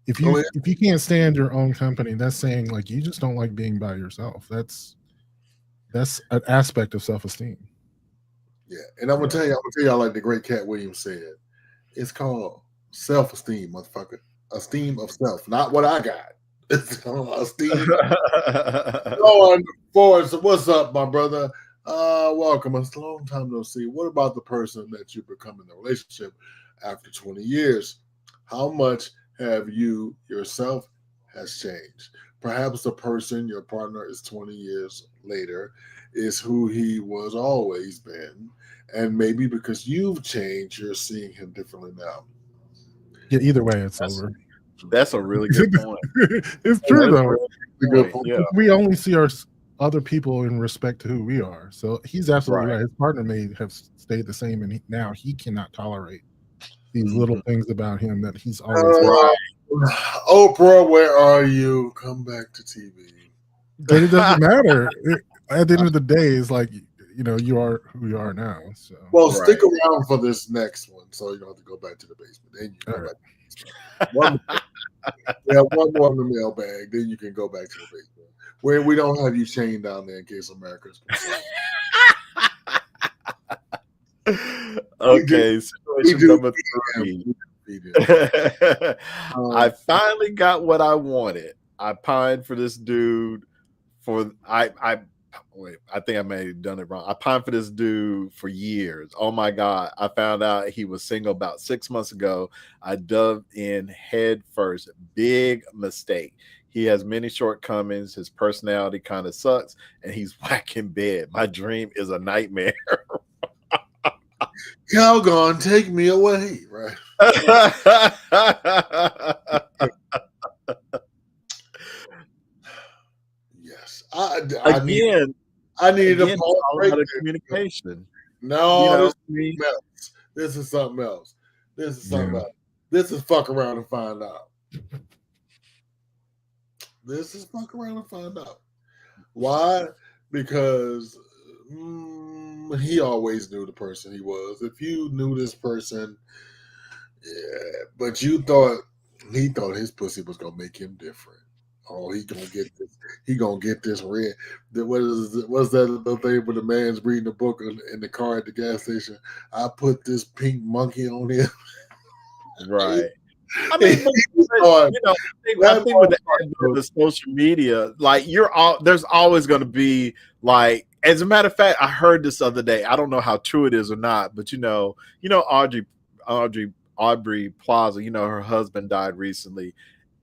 If you can't stand your own company, that's saying like you just don't like being by yourself. That's an aspect of self-esteem.
Yeah, and I'm gonna tell y'all like the great Cat Williams said, it's called self-esteem, motherfucker. Esteem of self, not what I got. It's called esteem. So what's up, my brother? Welcome. It's a long time no see. What about the person that you become in a relationship after 20 years? How much have you yourself has changed? Perhaps the person, your partner, is 20 years later is who he was always been. And maybe because you've changed, you're seeing him differently now.
Yeah, either way, it's over.
That's a really good point.
It's true, though.
Really good point.
Yeah. We only see our other people in respect to who we are. So he's absolutely right. His partner may have stayed the same, and now he cannot tolerate these little things about him that he's always
Oprah, where are you? Come back to TV.
But it doesn't matter. At the end of the day, it's like, you are who you are now. So
stick around for this next one, so you don't have to go back to the basement. Then you go back to the basement. One more in the mailbag. Then you can go back to the basement, where we don't have you chained down there in case America's concerned.
Okay, situation number 3. I finally got what I wanted. I pined for this dude I think I may have done it wrong. I pined for this dude for years. Oh my God. I found out he was single about 6 months ago. I dove in head first. Big mistake. He has many shortcomings. His personality kind of sucks, and he's whack in bed. My dream is a nightmare.
Calgon, take me away, right? Yes, I
Again,
needed
again,
a pause
all
break
about
there.
communication.
No,
You know,
this is something else. This is something else. This is something
Yeah.
else. This is fuck around and find out. This is fuck around and find out. Why? Because he always knew the person he was. If you knew this person, yeah, but he thought his pussy was gonna make him different. Oh, he gonna get this. He gonna get this red. What's that little thing when the man's reading a book in the car at the gas station? I put this pink monkey on him.
right. I mean, but,
thought,
you know, I think with the advent of the social media, like there's always going to be like. As a matter of fact, I heard this other day. I don't know how true it is or not, but you know, Aubrey Plaza. You know, her husband died recently,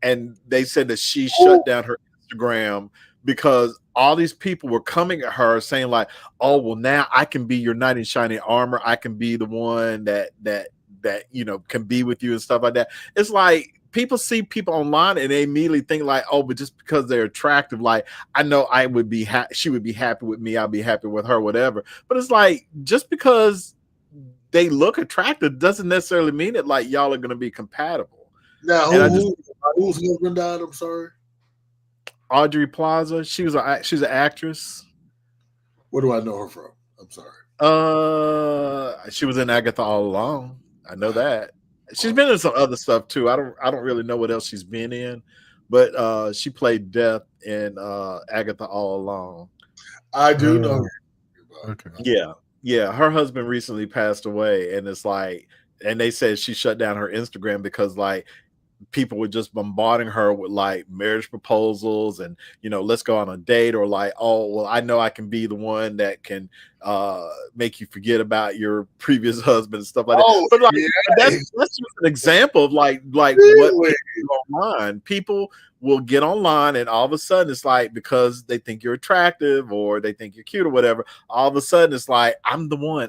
and they said that she shut down her Instagram because all these people were coming at her saying like, "Oh, well, now I can be your knight in shining armor. I can be the one that you know can be with you and stuff like that." It's like people see people online and they immediately think like, "Oh, but just because they're attractive, like I know I would be she would be happy with me, I'll be happy with her, whatever." But it's like just because they look attractive doesn't necessarily mean that like y'all are going to be compatible.
Now, whose husband died? I'm sorry.
Audrey Plaza. She's an actress.
Where do I know her from? I'm sorry.
She was in Agatha All Along. I know that. She's been in some other stuff too. I don't really know what else she's been in, but she played Death in Agatha All Along.
I do know.
Okay.
Yeah. Her husband recently passed away, and it's like, and they said she shut down her Instagram because like people were just bombarding her with like marriage proposals and let's go on a date, or like, oh well, I know I can be the one that can make you forget about your previous husband and stuff like that. But like that's just an example of like really? What online people will get online, and all of a sudden it's like because they think you're attractive or they think you're cute or whatever, all of a sudden it's like I'm the one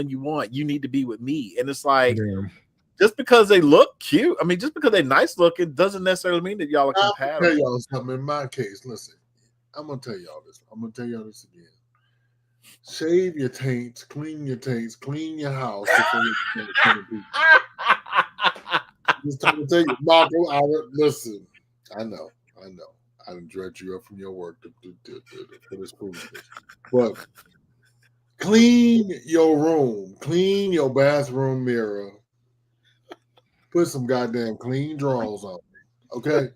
you want, you need to be with me. And it's like just because they look cute, I mean, just because they're nice looking doesn't necessarily mean that y'all are compatible.
I'll tell y'all something. In my case, listen, I'm going to tell y'all this. I'm going to tell y'all this again. Shave your taints, clean your house before you come to people. Just trying to tell you, Marco, listen, I know. I done dragged you up from your work to this foolishness. But clean your room, clean your bathroom mirror. Put some goddamn clean drawers on, okay?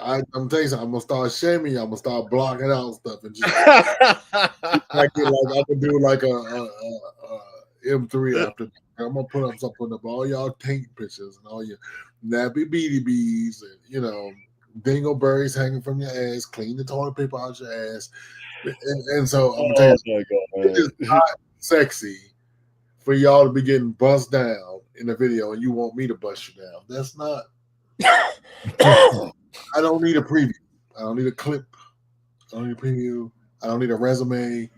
I'm telling you something. I'm gonna start shaming you. I'm gonna start blocking out stuff and just I can do like a M3 after. I'm gonna put up all y'all taint pictures and all your nappy BDBs and dingleberries hanging from your ass. Clean the toilet paper out your ass, and so I'm gonna tell you, it's not sexy for y'all to be getting bust down in the video and you want me to bust you down. That's not. I don't need a preview. I don't need a clip. I don't need a preview. I don't need a resume.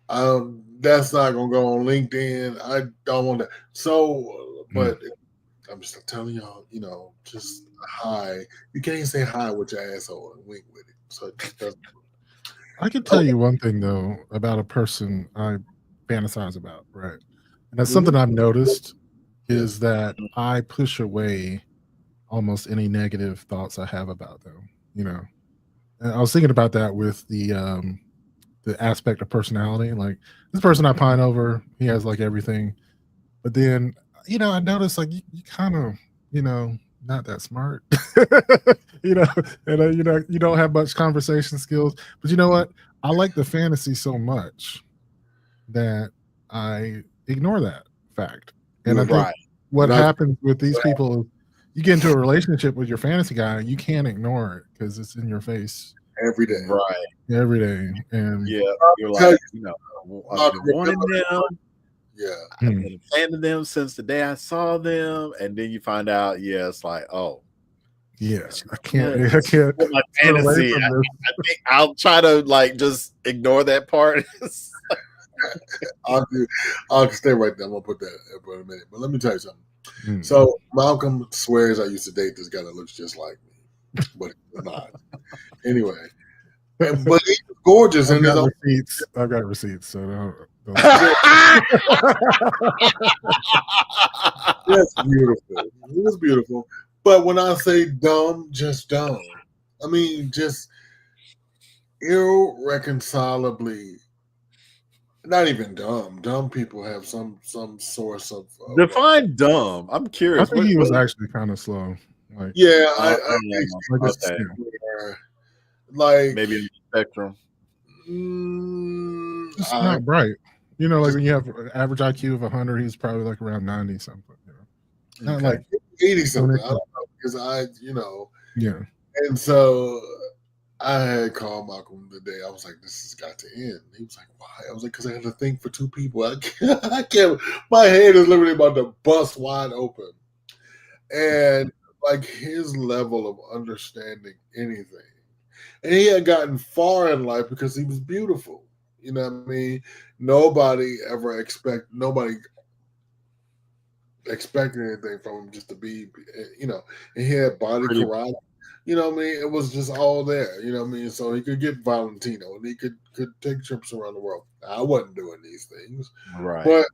That's not gonna go on LinkedIn. I don't want that. So, but I'm just telling y'all, just hi. You can't say hi with your asshole and wink with it. So it just doesn't.
I can tell you one thing though about a person I fantasize about, right? And that's something I've noticed is that I push away almost any negative thoughts I have about them. And I was thinking about that with the aspect of personality. Like this person I pine over, he has like everything, but then I noticed like you kind of not that smart, and you don't have much conversation skills. But you know what? I like the fantasy so much that I ignore that fact. And I think what happens with these people, you get into a relationship with your fantasy guy, you can't ignore it because it's in your face
every day.
Right.
Every day. And
you're like, I've been wanting them.
Yeah.
I've been a fan of them since the day I saw them. And then you find out, it's like, oh.
Yes, I can't. I can't.
With my
turn away
fantasy,
from
I
this.
think I'll try to like just ignore that part.
I'll stay right there. I'm gonna put that up in a minute. But let me tell you something.
Mm.
So Malcolm swears I used to date this guy that looks just like me, but he's not. Anyway, but he's gorgeous
I've
in his
got
own.
receipts. I've got receipts. So don't
That's beautiful. It was beautiful. But when I say dumb, just dumb. I mean, just irreconcilably. Not even dumb. Dumb people have some source of
Define dumb. I'm
I
curious.
think he was actually kind of slow. Like,
yeah.
Uh,
like it's-
okay.
Like
Maybe in the spectrum.
it's not bright. You know, like when you have an average IQ of 100, he's probably like around 90 something. You know? Not
Okay.
like
80 something. I don't know because
yeah.
and so I had called Malcolm today. I was like, "This has got to end." He was like, "Why?" I was like, "Because I had to think for two people. I can't. My head is literally about to bust wide open." And like his level of understanding anything, and he had gotten far in life because he was beautiful. You know what I mean? Nobody expected anything from him just to be, and he had body
Pretty-
karate. You know what I mean? It was just all there. You know what I mean? So he could get Valentino and he could take trips around the world. I wasn't doing these things.
Right.
But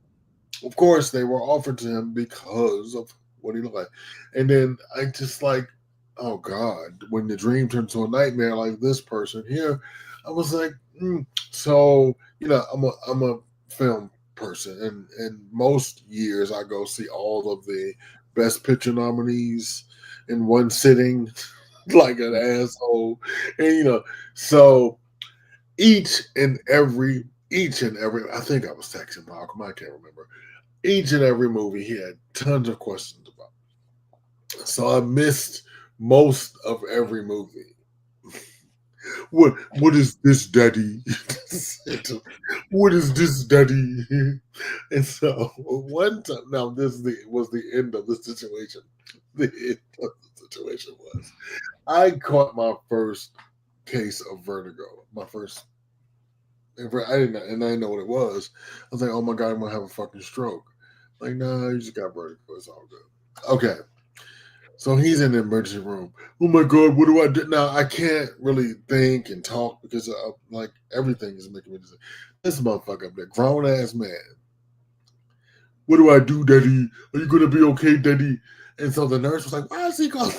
of course they were offered to him because of what he looked like. And then I just like, oh God, when the dream turned to a nightmare like this person here, I was like, So, I'm a film person, and most years I go see all of the best picture nominees in one sitting, like an asshole. And so each and every I think I was texting Malcolm, I can't remember. Each and every movie he had tons of questions about. So I missed most of every movie. What is this, daddy? What is this, daddy? And so one time, now this was the end of the situation. The end of the situation was I caught my first case of vertigo. I didn't know what it was. I was like, oh my God, I'm gonna have a fucking stroke. Like, nah, you just got vertigo. It's all good. Okay. So he's in the emergency room. Oh my God, what do I do now? I can't really think and talk because like everything is making me decide. This motherfucker up there, grown ass man. What do I do, daddy? Are you gonna be okay, daddy? And so the nurse was like, why is he calling?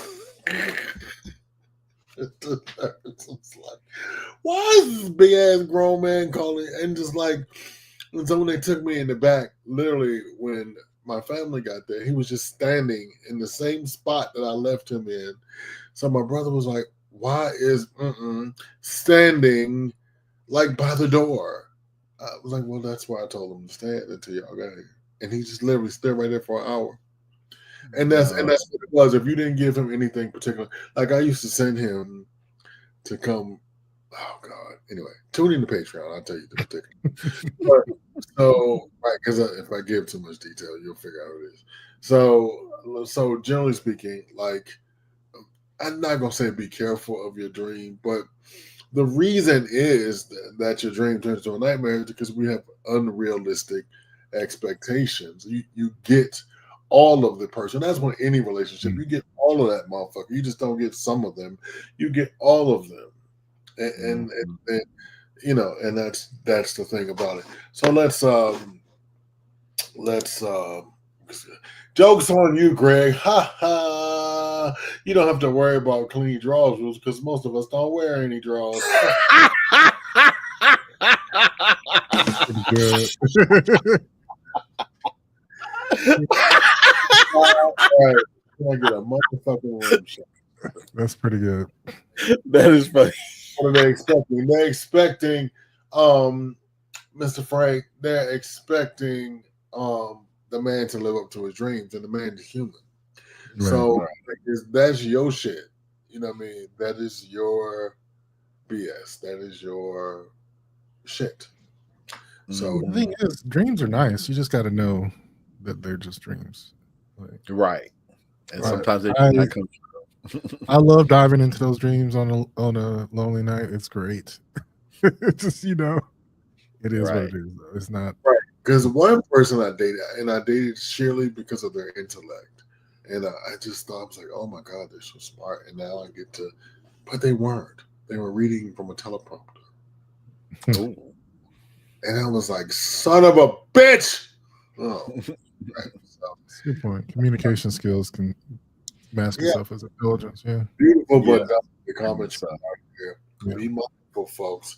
The nurse was like, why is this big ass grown man calling? And just like, and so when they took me in the back, literally when my family got there, he was just standing in the same spot that I left him in. So my brother was like, why is standing like by the door? I was like, well, that's why I told him to stand until y'all got here. And he just literally stood right there for an hour. And that's what it was. If you didn't give him anything particular, like I used to send him to come. Oh God. Anyway, tune in to Patreon. I'll tell you the particular. So, right, because if I give too much detail, you'll figure out what it is. So generally speaking, like I'm not gonna say be careful of your dream, but the reason is that your dream turns to a nightmare is because we have unrealistic expectations. You get all of the person. That's when any relationship, you get all of that motherfucker. You just don't get some of them. You get all of them, and and that's the thing about it. So let's jokes on you, Greg. Ha ha. You don't have to worry about clean drawers rules because most of us don't wear any drawers.
Pretty good.
All right. Can I get a motherfucking rim shot?
That's pretty good.
That is funny.
What are they expecting? They're expecting, Mr. Frank, they're expecting the man to live up to his dreams, and the man is human.
Right.
So that's your shit. You know what I mean? That is your BS. That is your shit. So
The thing is, dreams are nice. You just got to know that they're just dreams. Like,
Right. And
Right.
sometimes they
I-
do not come true.
I love diving into those dreams on a lonely night. It's great. It's just it is what
Right.
it is. Though. It's not.
Because one person I dated, and I dated Shirley because of their intellect. And I just thought, I was like, oh my God, they're so smart. And now I get to, but they weren't. They were reading from a teleprompter.
Ooh.
And I was like, son of a bitch. Oh, right. So,
That's a good point. Communication skills can mask
Yeah.
itself as intelligence. Yeah.
beautiful,
Yeah.
but the comments
So,
are out here.
Yeah.
Be mindful, folks.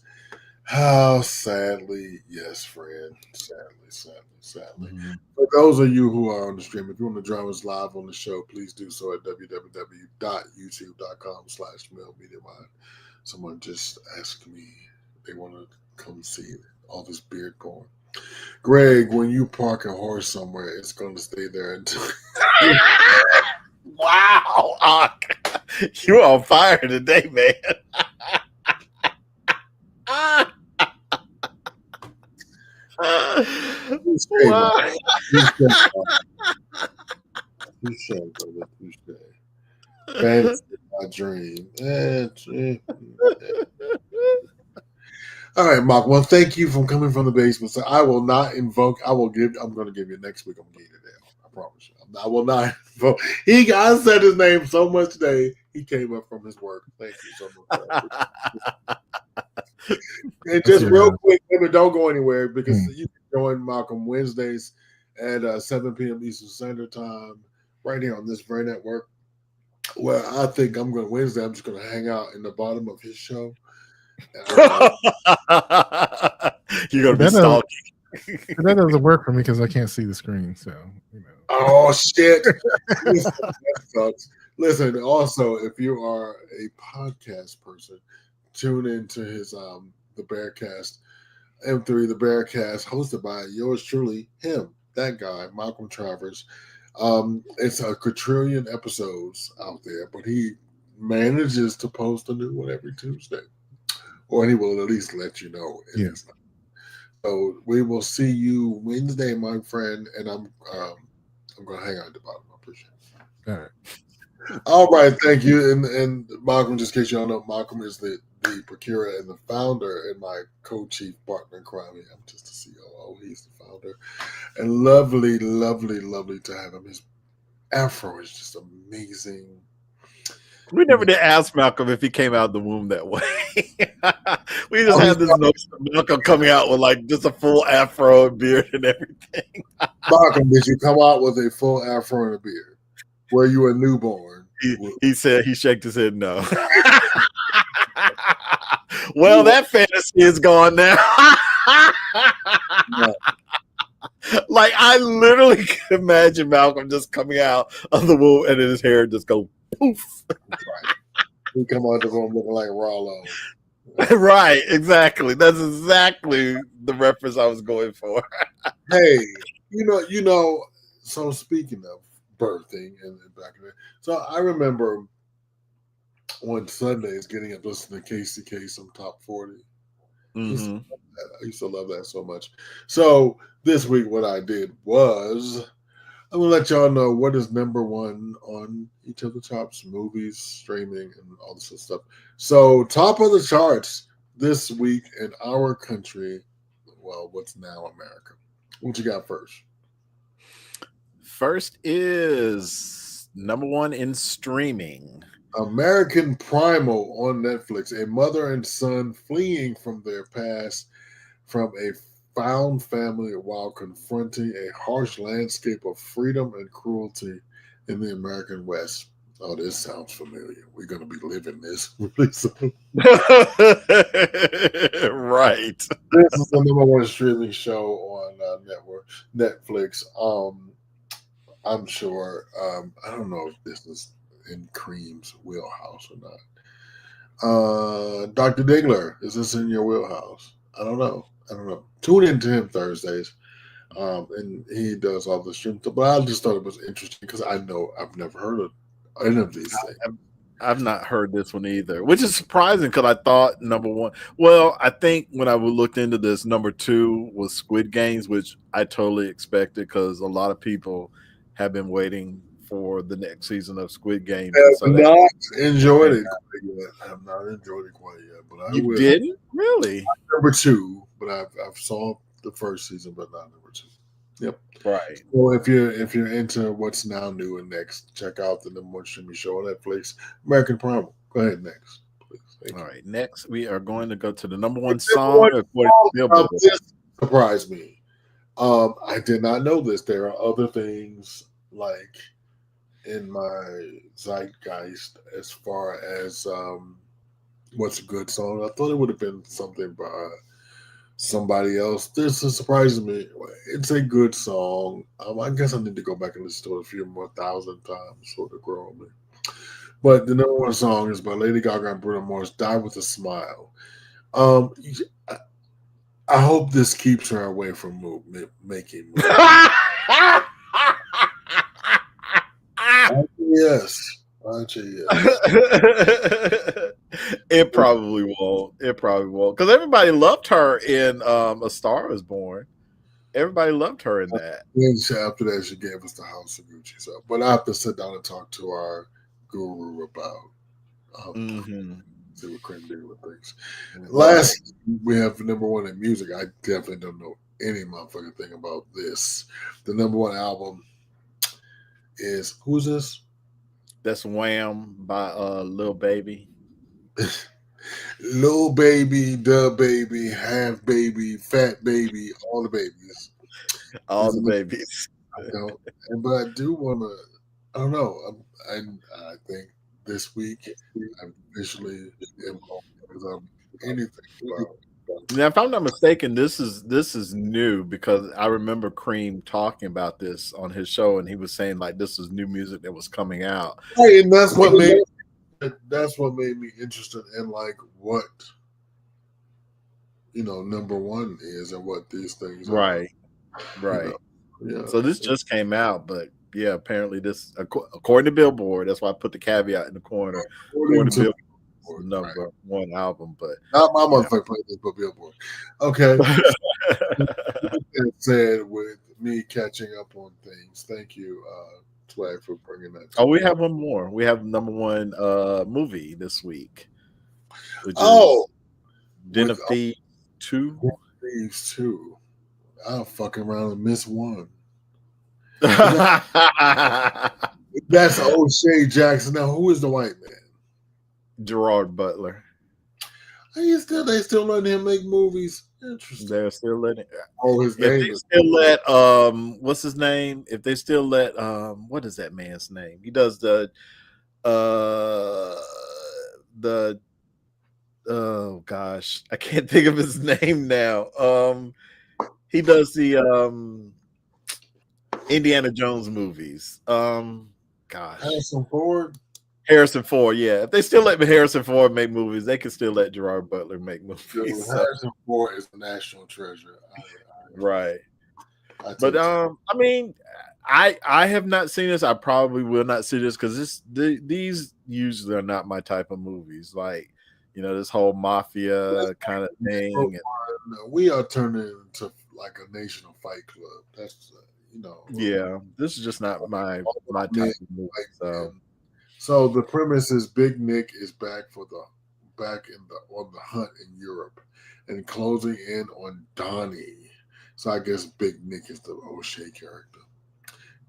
How sadly, yes, friend. Sadly.
mhm.
For those of you who are on the stream, if you want to join us live on the show, please do so at www.youtube.com/MailMediaMind. Someone just asked me they want to come see all this beard porn. Greg, when you park a horse somewhere, it's going to stay there until.
Wow, Ak. You on fire today, man. Wow.
Touche, brother. Fantasy, my dream. All right, Mark. Well, thank you for coming from the basement. So I will not invoke. I'm going to give you next week. I'm going to give you that. I promise you. I will not invoke. I said his name so much today. He came up from his work. Thank you so much. And just real quick, but don't go anywhere because you can join Malcolm Wednesdays at 7 p.m. Eastern Standard Time right here on this very network. Where I think I'm just going to hang out in the bottom of his show.
You're gonna be stalking.
That doesn't work for me because I can't see the screen. So
Oh shit! That sucks. Listen. Also, if you are a podcast person, tune into his the Bearcast M3, the Bearcast, hosted by yours truly, that guy, Malcolm Travers. It's a quadrillion episodes out there, but he manages to post a new one every Tuesday. Or he will at least let you know.
Yeah.
So we will see you Wednesday, my friend, and I'm going to hang out at the bottom. I appreciate it.
All right.
All right, thank you. And Malcolm, just in case you don't know, Malcolm is the procurer and the founder and my co-chief partner in crime. I'm just the COO. He's the founder. And lovely to have him. His afro is just amazing.
We never did ask Malcolm if he came out of the womb that way. We just had this notion of Malcolm coming out with like just a full afro and beard and everything.
Malcolm, did you come out with a full afro and a beard? Were you a newborn?
He said he shook his head no. Well, that fantasy is gone now.
No.
Like I literally can imagine Malcolm just coming out of the womb and then his hair just go poof.
Right. He come out the room looking like Rollo.
Right, exactly. That's exactly the reference I was going for.
Hey, you know. So speaking of birthing and back in there, so I remember on Sundays getting up listening to KCK, some top 40.
Mm-hmm.
I used to love that so much. So this week, what I did was I'm gonna let y'all know what is number one on each of the charts, movies, streaming, and all this other stuff. So top of the charts this week in our country, well, what's now America? What you got first?
First is number one in streaming.
American Primal on Netflix. A mother and son fleeing from their past from a found family while confronting a harsh landscape of freedom and cruelty in the American West. Oh, this sounds familiar. We're going to be living this really soon.
Right.
This is the number one streaming show on Netflix. I'm sure. I don't know if this is in Cream's wheelhouse or not. Dr. Diggler, is this in your wheelhouse? I don't know. Tune in to him Thursdays, and he does all the stream stuff. But I just thought it was interesting because I know I've never heard of any of these things.
I've not heard this one either, which is surprising because I thought number one. Well, I think when I looked into this, number two was Squid Games, which I totally expected because a lot of people have been waiting for the next season of Squid Game.
I
So
have
that
not enjoyed it quite yet. I have not enjoyed it quite yet, but I
you
will.
didn't really,
Number 2, but I've saw the first season, but not number 2. Yep.
right?
Well, if you're into what's now new and next, check out the number 1 streaming show on Netflix, American Primal. Go ahead next, please. Thank
All
you.
right, next we are going to go to the number one
Number
song.
one
according to Billboard.
This surprised me. I did not know this. There are other things like in my zeitgeist as far as what's a good song. I thought it would have been something by somebody else. This is surprising me. It's a good song. I guess I need to go back and listen to it a few more thousand times for it to grow on me. But the number 1 song is by Lady Gaga and Bruno Mars, "Die with a Smile." I hope this keeps her away from making movies. Yes.
It probably won't. It probably won't because everybody loved her in A Star Is Born. Everybody loved her in that.
After that, she gave us the House of Gucci. So, but I have to sit down and talk to our guru about see what Craig David thinks. Last, we have number 1 in music. I definitely don't know any motherfucking thing about this. The number 1 album is, who's this?
That's Wham by Lil Baby.
Lil Baby, Da Baby, Half Baby, Fat Baby, all the babies.
All the babies.
But I do want to, I don't know. I think this week I'm officially involved because I'm anything about.
Now, if I'm not mistaken, this is new because I remember Cream talking about this on his show, and he was saying like this is new music that was coming out.
Right, and that's what made me interested in like what number 1 is and what these things are.
Right.
Yeah.
So this just came out, but yeah, apparently this, according to Billboard, that's why I put the caveat in the corner. According to Billboard, number 1 album, but
not my motherfucking playlist, but Billboard. Okay. That said, with me catching up on things, thank you, Swag, for bringing that.
Oh, we have one more. We have number 1 movie this week. Which
is
Den of Thieves 2.
Thieves 2. I'll fucking around and miss one. That's O'Shea Jackson. Now, who is the white man?
Gerard Butler.
They still letting him make movies. Interesting.
They're still letting.
Oh, his name.
If they still let what's his name? If they still let what is that man's name? He does the oh gosh, I can't think of his name now. He does the Indiana Jones movies. Gosh, Harrison Ford, yeah. If they still let Harrison Ford make movies, they can still let Gerard Butler make movies.
Harrison Ford is a national treasure.
Right. But I mean, I have not seen this. I probably will not see this because these usually are not my type of movies. Like, this whole mafia kind of thing.
We are turning into like a nation of Fight Club. That's
yeah. This is just not my type of movie.
So the premise is Big Nick is back on the hunt in Europe and closing in on Donnie. So I guess Big Nick is the O'Shea character.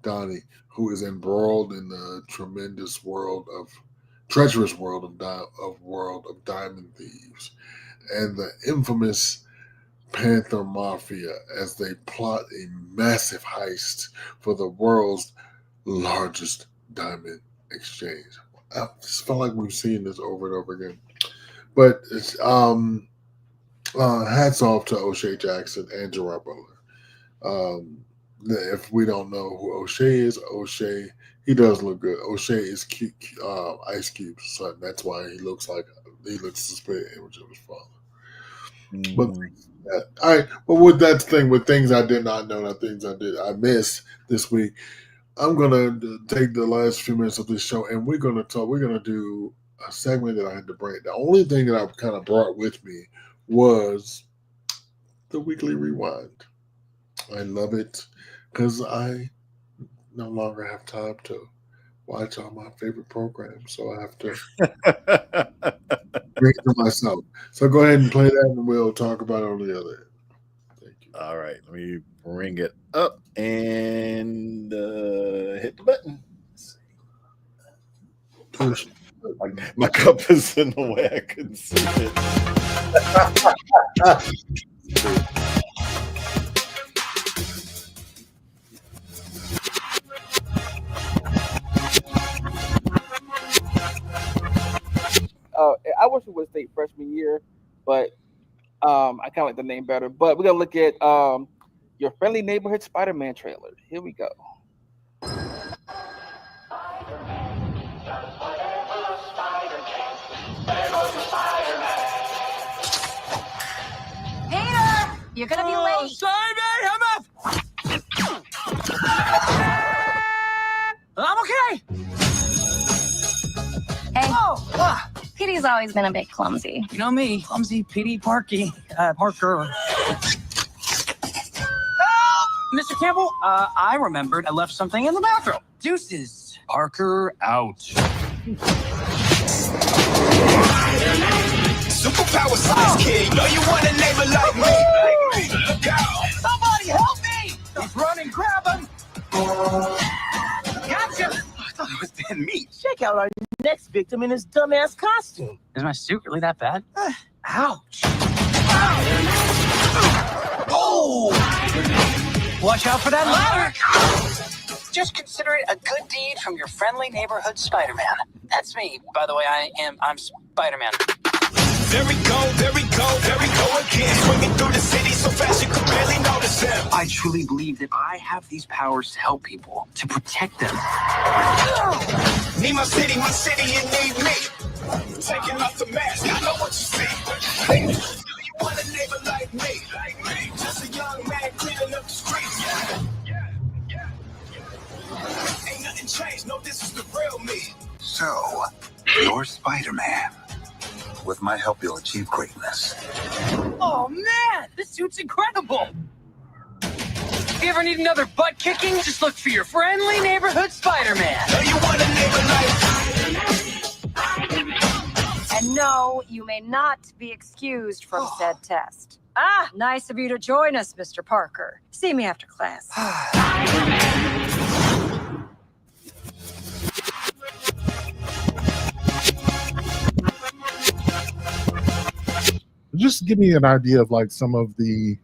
Donnie, who is embroiled in the treacherous world of diamond thieves and the infamous Panther Mafia as they plot a massive heist for the world's largest diamond exchange. I just felt like we've seen this over and over again. But it's hats off to O'Shea Jackson and Gerard Butler. If we don't know who O'Shea is, he does look good. O'Shea is cute, Ice Cube's son. That's why he looks the split image of his father. Mm-hmm. But all right, well, with that thing, with things I did not know, and things I missed this week, I'm gonna take the last few minutes of this show, and we're gonna do a segment that I had to bring. The only thing that I kind of brought with me was the weekly rewind. I love it because I no longer have time to watch all my favorite programs, so I have to bring it to myself. So go ahead and play that, and we'll talk about it on the other end. Thank you.
All right, let me bring it up and hit the button.
Push.
My cup is in the way I couldn't see it.
I wish it would stay freshman year, but I kind of like the name better. But we're gonna look at your friendly neighborhood Spider-Man trailer. Here we go.
Peter, you're gonna be late.
Sorry, man, I'm okay.
Hey,
Oh,
Petey's always been a bit clumsy.
you know me, clumsy, Petey, Parker. Mr. Campbell, I remembered I left something in the bathroom. Deuces. Parker out.
Superpower size kid, know you want a neighbor like me. Look out.
Somebody help me! He's running, grab him! Gotcha! I thought it was dead meat.
Check out our next victim in his dumbass costume.
Is my suit really that bad? Ouch. Oh! Watch out for that ladder! Just consider it a good deed from your friendly neighborhood Spider-Man. That's me, by the way. I'm Spider-Man.
There we go, there we go, there we go again. Swinging through the city so fast you could barely notice him.
I truly believe that I have these powers to help people, to protect them.
Need my city, you need me. Taking off the mask, I know what you see. Hey, do you want a neighbor like me? Just a young man cleaning up the streets. Ain't nothing changed, no, this is the real me.
So, you're Spider-Man. With my help, you'll achieve greatness.
Oh man, this suit's incredible. If you ever need another butt kicking, just look for your friendly neighborhood Spider-Man.
Do you want a neighbor like me?
And no, you may not be excused from said test. Ah, nice of you to join us, Mr. Parker. See me after class.
Just give me an idea of like some of the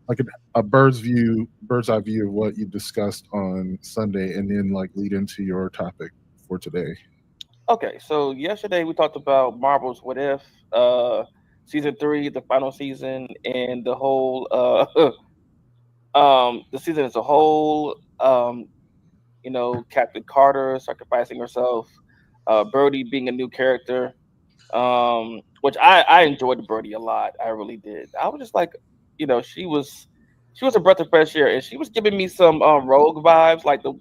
like a bird's eye view of what you discussed on Sunday, and then like lead into your topic for today.
Okay, so yesterday we talked about Marvel's What If, season 3, the final season, and the whole the season as a whole. You know, Captain Carter sacrificing herself, Birdie being a new character, which I enjoyed Birdie a lot. I really did. I was just like, you know, she was a breath of fresh air, and she was giving me some Rogue vibes, like the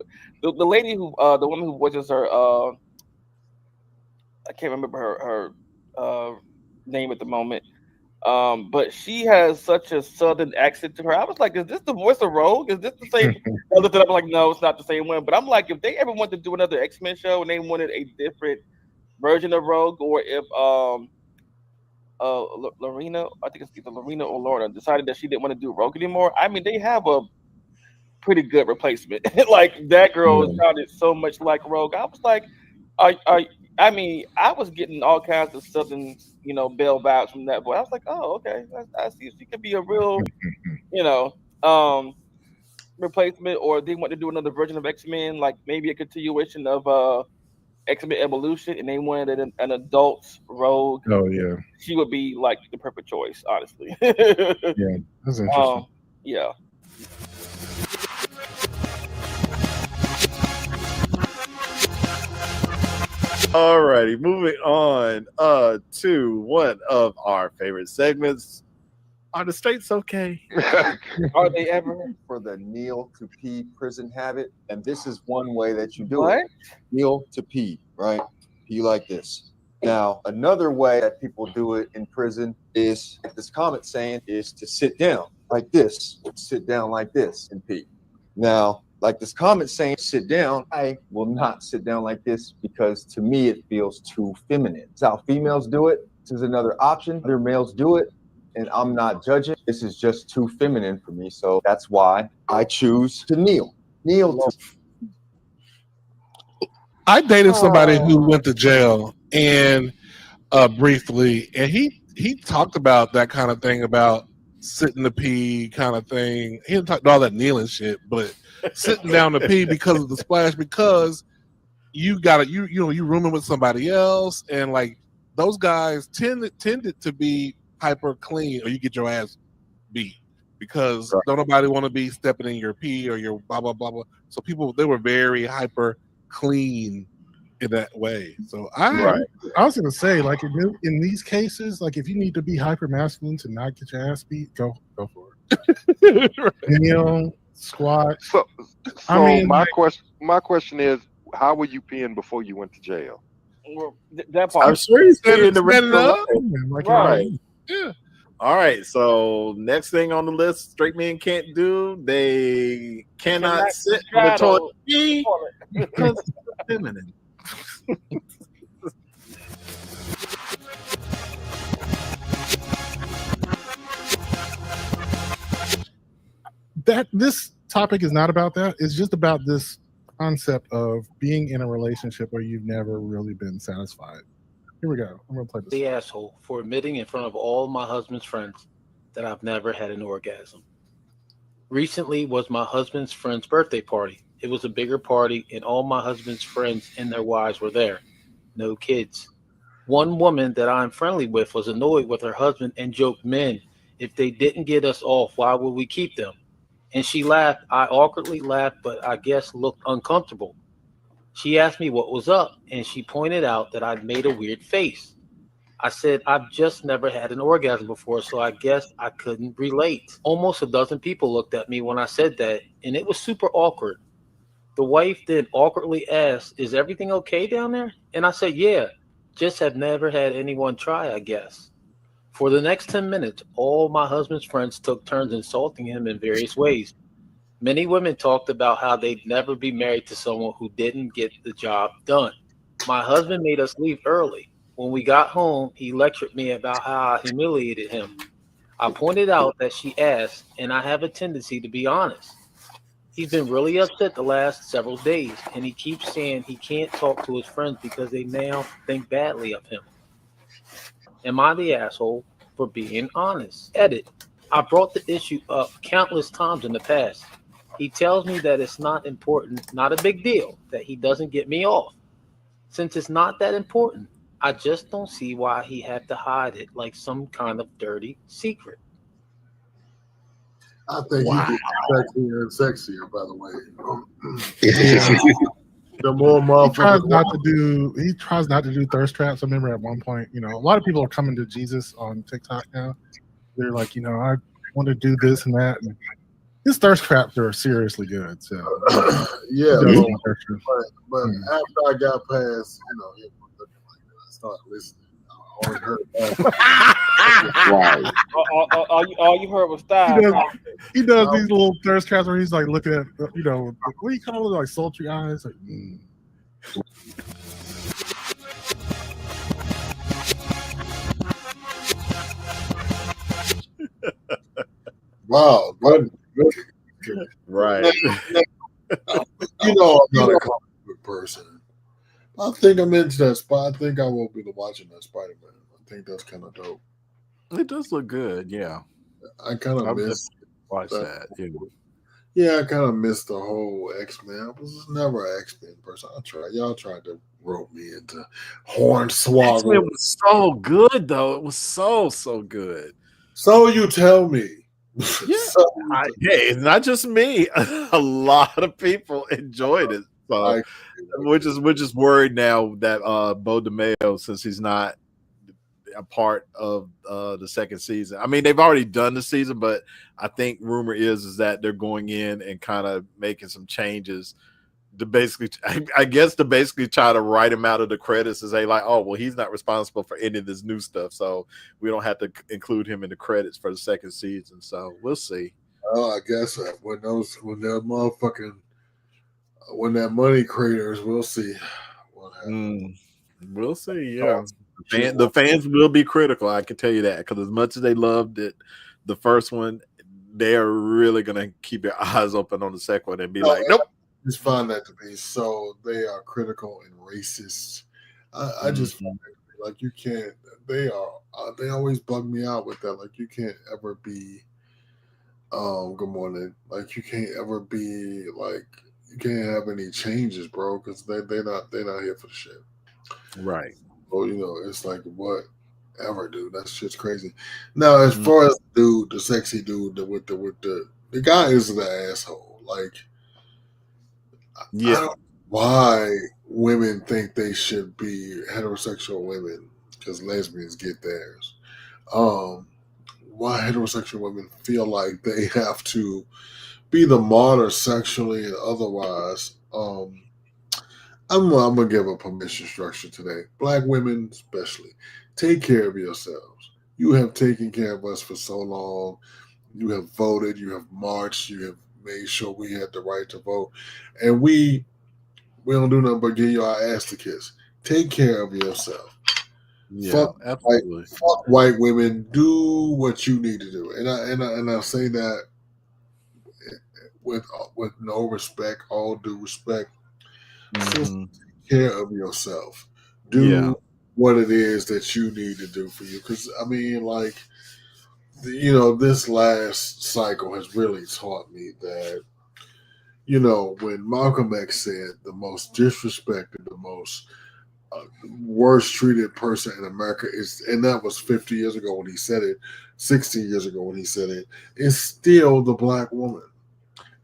lady who the woman who voices her. I can't remember her name at the moment. But she has such a southern accent to her. I was like, is this the voice of Rogue? Is this the same? I looked it up, I'm like, no, it's not the same one. But I'm like, if they ever want to do another X-Men show and they wanted a different version of Rogue, or if Lorena, I think it's either Lorena or Lorna, decided that she didn't want to do Rogue anymore, I mean, they have a pretty good replacement. Like, that girl sounded so much like Rogue. I was like, I mean, I was getting all kinds of southern, you know, Belle vibes from that boy. I was like, oh, okay, I see. She could be a real, you know, replacement, or they want to do another version of X-Men, like maybe a continuation of X-Men Evolution, and they wanted an adult Rogue.
Oh yeah,
she would be like the perfect choice, honestly.
Yeah, that's interesting.
Yeah.
Alrighty, moving on to one of our favorite segments. Are the states okay?
Are they ever?
For the kneel to pee prison habit, and this is one way that you do
What?
it. Kneel to pee, right? Pee like this. Now, another way that people do it in prison is, like this comment saying, is to sit down like this. Sit down like this and pee. Now, like this comment saying, sit down. I will not sit down like this because to me, it feels too feminine. It's how females do it. This is another option. Other males do it. And I'm not judging. This is just too feminine for me. So that's why I choose to kneel.
I dated somebody who went to jail and briefly, and he talked about that kind of thing, about sitting to pee kind of thing. He didn't talk about all that kneeling shit, but sitting down to pee because of the splash, because you got you rooming with somebody else, and like those guys tended to be hyper clean, or you get your ass beat because don't nobody want to be stepping in your pee or your blah blah blah blah. So they were very hyper clean in that way. So
I was gonna say, like in these cases, like if you need to be hyper masculine to not get your ass beat, go for it. Kneel, squat.
So
I mean,
my question is, how were you peeing before you went to jail?
Well, that part.
I'm sure he's in the
Set it up.
Right.
Yeah.
All right. So next thing on the list, straight men can't do. They cannot sit on the toilet because it's feminine.
That this topic is not about that. It's just about this concept of being in a relationship where you've never really been satisfied. Here we go. I'm gonna play this.
The asshole for admitting in front of all my husband's friends that I've never had an orgasm. Recently was my husband's friend's birthday party. It was a bigger party and all my husband's friends and their wives were there. No kids. One woman that I'm friendly with was annoyed with her husband and joked, men, if they didn't get us off, why would we keep them? And she laughed. I awkwardly laughed, but I guess looked uncomfortable. She asked me what was up, and she pointed out that I'd made a weird face. I said, I've just never had an orgasm before, so I guess I couldn't relate. Almost a dozen people looked at me when I said that, and it was super awkward. The wife then awkwardly asked, is everything okay down there? And I said, yeah, just have never had anyone try, I guess. For the next 10 minutes, all my husband's friends took turns insulting him in various ways. Many women talked about how they'd never be married to someone who didn't get the job done. My husband made us leave early. When we got home, he lectured me about how I humiliated him. I pointed out that she asked, and I have a tendency to be honest. He's been really upset the last several days, and he keeps saying he can't talk to his friends because they now think badly of him. Am I the asshole for being honest? Edit. I brought the issue up countless times in the past. He tells me that it's not important, not a big deal, that he doesn't get me off. Since it's not that important, I just don't see why he had to hide it like some kind of dirty secret.
I think he gets sexier and sexier, by the way. The more
he tries
motherfuckers
not to do thirst traps. I remember at one point, a lot of people are coming to Jesus on TikTok now. They're like, I want to do this and that. And his thirst traps are seriously good. So
yeah, but after I got past, him looking like that, I started listening. I only heard
Right. All you heard was style.
He does these little thirst traps where he's like looking at, what do you call it? Like sultry eyes. Like,
Wow, good.
Right.
I'm not a comic book person. I think I'm into that spot. I think I will be watching that Spider-Man. I think that's kind of dope.
It does look good, yeah.
I kind of miss
watch that.
Yeah, I kind of missed the whole X-Men. I was never an X-Men person. Y'all tried to rope me into Hornswoggle.
It was so good, though. It was so good.
So you tell me.
Yeah, it's not just me. A lot of people enjoyed it. So, we're just worried now that Bo DeMayo, since he's not a part of the second season. I mean, they've already done the season, but I think rumor is that they're going in and kind of making some changes to basically, I guess, to basically try to write him out of the credits and say like, oh, well, he's not responsible for any of this new stuff, so we don't have to include him in the credits for the second season. So we'll see.
Oh, I guess when their motherfucking when that money craters, we'll see what happens.
We'll see. Yeah, the fans will be critical. I can tell you that, because as much as they loved it, the first one, they are really gonna keep their eyes open on the second one and be like, nope.
I just find that to be so. They are critical and racist. I just find that to be like, you can't. They are. They always bug me out with that. Like, you can't ever be. Good morning. Like, you can't ever be like. You can't have any changes, bro, because they're not here for the shit.
Right.
Well, it's like, whatever, dude. That shit's crazy. Now, as far as the sexy dude with the guy is an asshole. Like,
yeah.
I don't know why women think they should be heterosexual women, because lesbians get theirs. Why heterosexual women feel like they have to be the martyr sexually and otherwise. I'm gonna give a permission structure today. Black women, especially, take care of yourselves. You have taken care of us for so long. You have voted. You have marched. You have made sure we had the right to vote, and we don't do nothing but give you our ass to kiss. Take care of yourself.
Yeah, absolutely.
Fuck white women. Do what you need to do, and I say that with no respect, all due respect. Just take care of yourself. Do what it is that you need to do for you. Because I mean, like, this last cycle has really taught me that, when Malcolm X said the most disrespected, the most worst treated person in America is, and that was 50 years ago when he said it, 60 years ago when he said it, is still the black woman.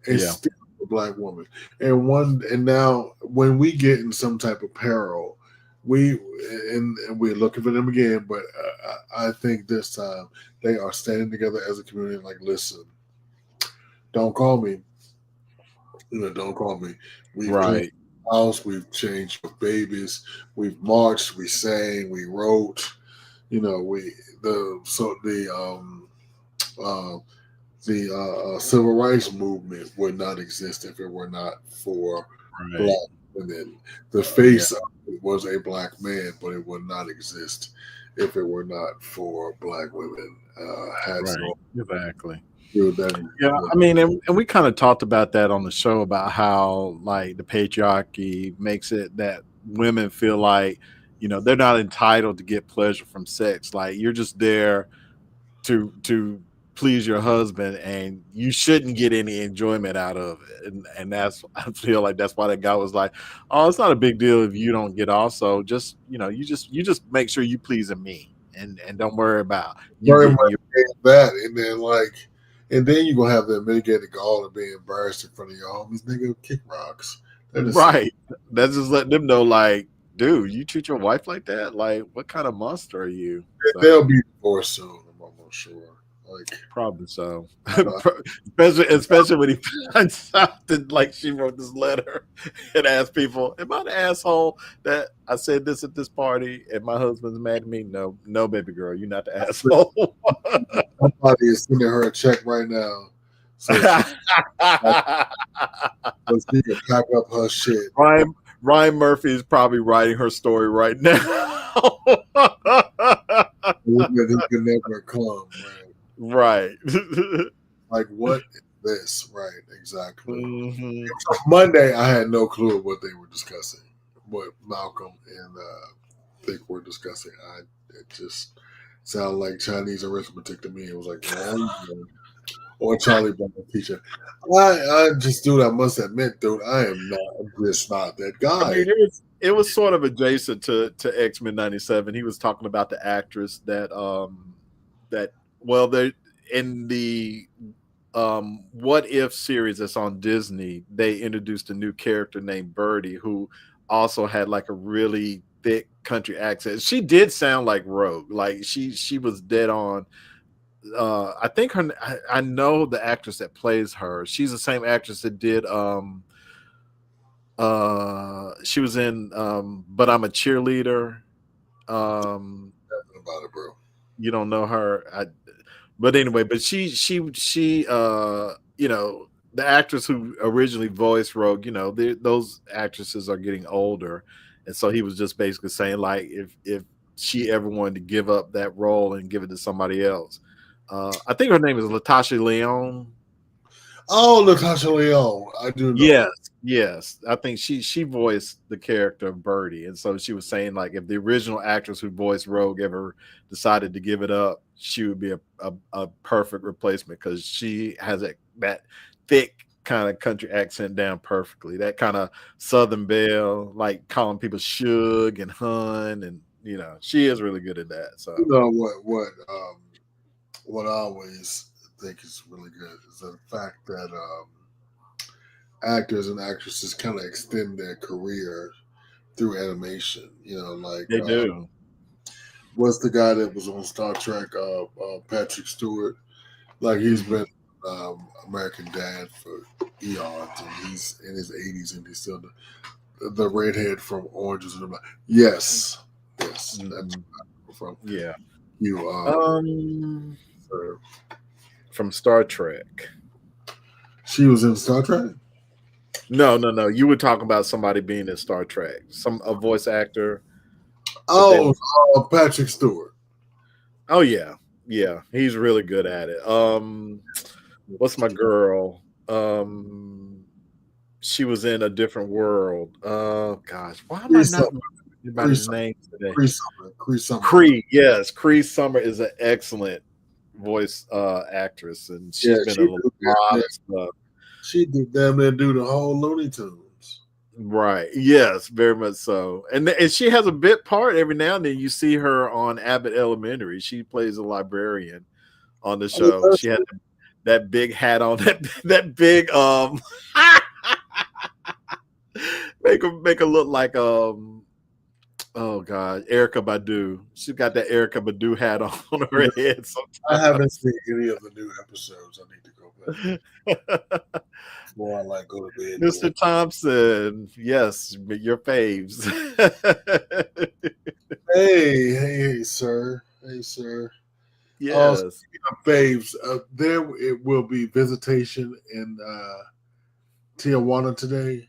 It's still the black woman. And now when we get in some type of peril, we're looking for them again. But I think this time they are standing together as a community. Like, listen, don't call me. Don't call me. We've cleaned the house. We've changed your babies. We've marched. We sang. We wrote. The civil rights movement would not exist if it were not for black women. The face of it was a black man, but it would not exist if it were not for black women.
Exactly.
That,
yeah, I mean, and we kind of talked about that on the show, about how, like, the patriarchy makes it that women feel like, they're not entitled to get pleasure from sex. Like, you're just there to please your husband, and you shouldn't get any enjoyment out of it. And that's, I feel like that's why that guy was like, oh, it's not a big deal if you don't get off. So just, you just make sure you pleasing me, and don't worry about
that. And then you're gonna have that mitigated gall and be embarrassed in front of your homies. Nigga, kick rocks.
Right. That's just letting them know, like, dude, you treat your wife like that? Like, what kind of monster are you?
They'll be divorced soon, I'm almost sure. Like,
probably so. especially when he finds out that, like, she wrote this letter and asked people, am I the asshole that I said this at this party and my husband's mad at me? No, baby girl, you're not the asshole.
Somebody is sending her a check right now, so she can pack up her shit.
Ryan Murphy is probably writing her story right now.
He can never come, man.
Right.
Like, what is this? Right, exactly. Monday, I had no clue what they were discussing, what Malcolm and Vic were discussing. It just sounded like Chinese arithmetic to me. It was like, or Charlie Brown teacher. I just, dude, I must admit, dude, I am just not that guy.
I mean, it was sort of adjacent to X-Men 97. He was talking about the actress that they in the What If series that's on Disney, they introduced a new character named Birdie, who also had like a really thick country accent. She did sound like Rogue. Like, she was dead on. I think I know the actress that plays her. She's the same actress that did she was in But I'm a Cheerleader.
Nothing about it, bro.
You don't know her. But anyway, but she the actress who originally voiced Rogue, those actresses are getting older, and so he was just basically saying like if she ever wanted to give up that role and give it to somebody else. I think her name is Latasha Leone.
Oh, Natasha Leone. I do know.
Yes. I think she voiced the character of Birdie, and so she was saying like if the original actress who voiced Rogue ever decided to give it up, she would be a perfect replacement because she has that thick kind of country accent down perfectly. That kind of Southern Belle, like calling people Suge and Hun, and she is really good at that. So
you know what I always think is really good is the fact that actors and actresses kind of extend their career through animation. Like
they do.
What's the guy that was on Star Trek? Patrick Stewart. Like he's been American Dad for eons, and he's in his 80s, and he's still the redhead from Orange is the New Black. Yes, that's from
you. From Star Trek.
She was in Star Trek?
No. You were talking about somebody being in Star Trek. A voice actor.
Patrick Stewart.
Oh yeah. He's really good at it. What's my girl? She was in A Different World. Oh gosh, why am I not remembering his name today? Cree. Yes, Cree Summer is an excellent voice actress, and she's been in a lot of stuff.
She did damn near do the whole Looney Tunes.
Right. Yes, very much so. And she has a bit part every now and then. You see her on Abbott Elementary. She plays a librarian on the show. She had that big hat on, that big make her look like oh god, Erykah Badu. She's got that Erykah Badu hat on her head sometimes.
I haven't seen any of the new episodes. I need to go back. Before I go to bed.
Mr. Thompson, yes, your faves.
Hey, sir.
Yes.
Faves. There it will be visitation in Tijuana today.